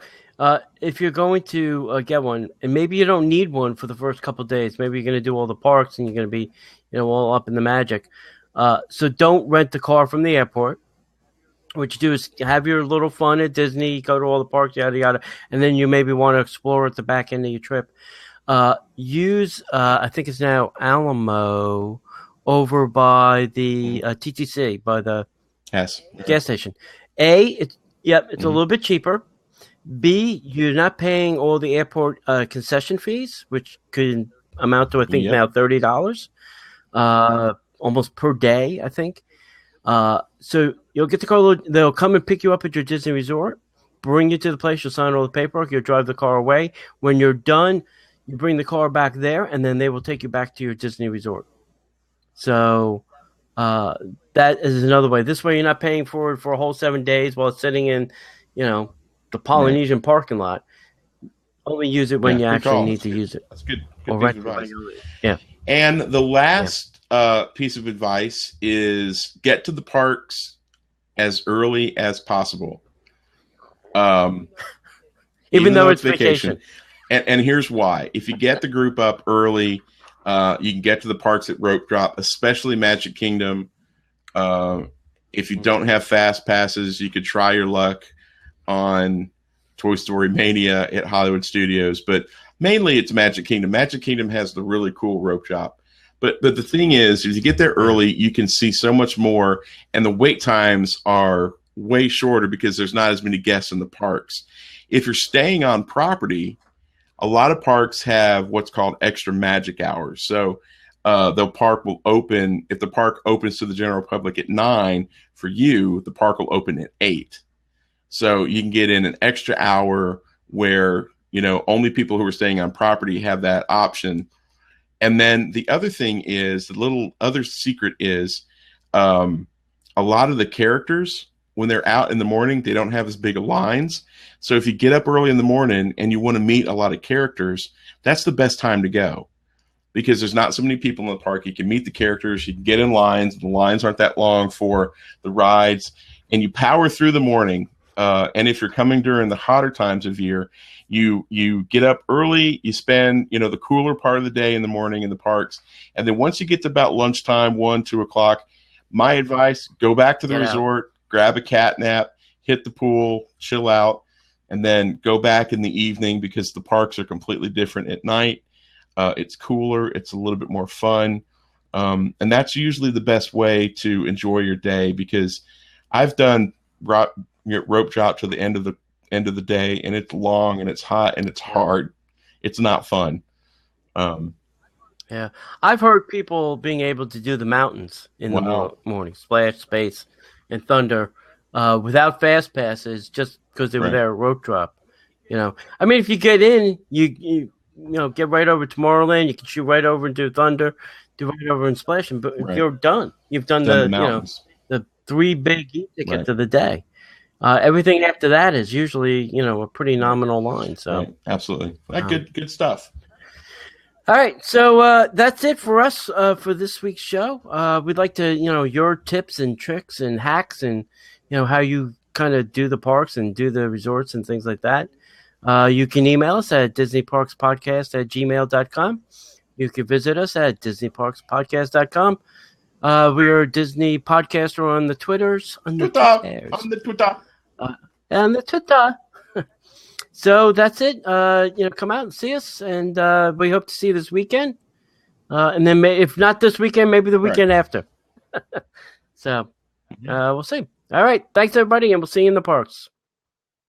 if you're going to get one, and maybe you don't need one for the first couple of days, maybe you're going to do all the parks and you're going to be, all up in the magic. So don't rent the car from the airport. What you do is have your little fun at Disney, go to all the parks, yada, yada, and then you maybe want to explore at the back end of your trip. Use, I think it's now Alamo over by the TTC, by the gas station. It's a little bit cheaper. B, you're not paying all the airport concession fees, which could amount to, I think, now $30, almost per day, I think. So you'll get the car. They'll come and pick you up at your Disney resort, bring you to the place. You'll sign all the paperwork. You'll drive the car away. When you're done, you bring the car back there, and then they will take you back to your Disney resort. So that is another way. This way, you're not paying for it for a whole 7 days while it's sitting in, the Polynesian parking lot. Only use it when you actually need to use it. That's good. Good piece of advice. Yeah. And the last piece of advice is get to the parks as early as possible. Even though it's vacation. And here's why. If you get the group up early, you can get to the parks at rope drop, especially Magic Kingdom. If you don't have fast passes, you could try your luck on Toy Story Mania at Hollywood Studios. But mainly it's Magic Kingdom. Magic Kingdom has the really cool rope drop. But the thing is, if you get there early, you can see so much more, and the wait times are way shorter because there's not as many guests in the parks. If you're staying on property, a lot of parks have what's called extra magic hours. So the park will open, if the park opens to the general public at 9, for you, the park will open at 8. So you can get in an extra hour where, only people who are staying on property have that option. And then the other thing is, the little other secret is a lot of the characters, when they're out in the morning, they don't have as big of lines. So if you get up early in the morning and you want to meet a lot of characters, that's the best time to go because there's not so many people in the park. You can meet the characters. You can get in lines. The lines aren't that long for the rides. And you power through the morning. And if you're coming during the hotter times of year, you get up early, you spend, the cooler part of the day in the morning in the parks. And then once you get to about lunchtime, 1, 2 o'clock, my advice, go back to the resort, grab a cat nap, hit the pool, chill out, and then go back in the evening because the parks are completely different at night. It's cooler. It's a little bit more fun. And that's usually the best way to enjoy your day because I've done rope drop to the end of the day, and it's long and it's hot and it's hard. It's not fun. Yeah, I've heard people being able to do the mountains in the morning, Splash, Space, and Thunder, without fast passes, just because they were there at rope drop. I mean, if you get in, you get right over Tomorrowland. You can shoot right over and do Thunder, do right over and Splash, and you're done. You've done the 3 big e-tickets of the day. Everything after that is usually, a pretty nominal line. So absolutely, good stuff. All right, so that's it for us for this week's show. We'd like to, your tips and tricks and hacks and, how you kind of do the parks and do the resorts and things like that. You can email us at DisneyParksPodcast@gmail.com. You can visit us at DisneyParksPodcast.com. We're a Disney podcaster on the Twitters, on the Twitter. So that's it. Come out and see us, and we hope to see you this weekend. And then if not this weekend, maybe the weekend after. So we'll see. All right. Thanks, everybody, and we'll see you in the parks.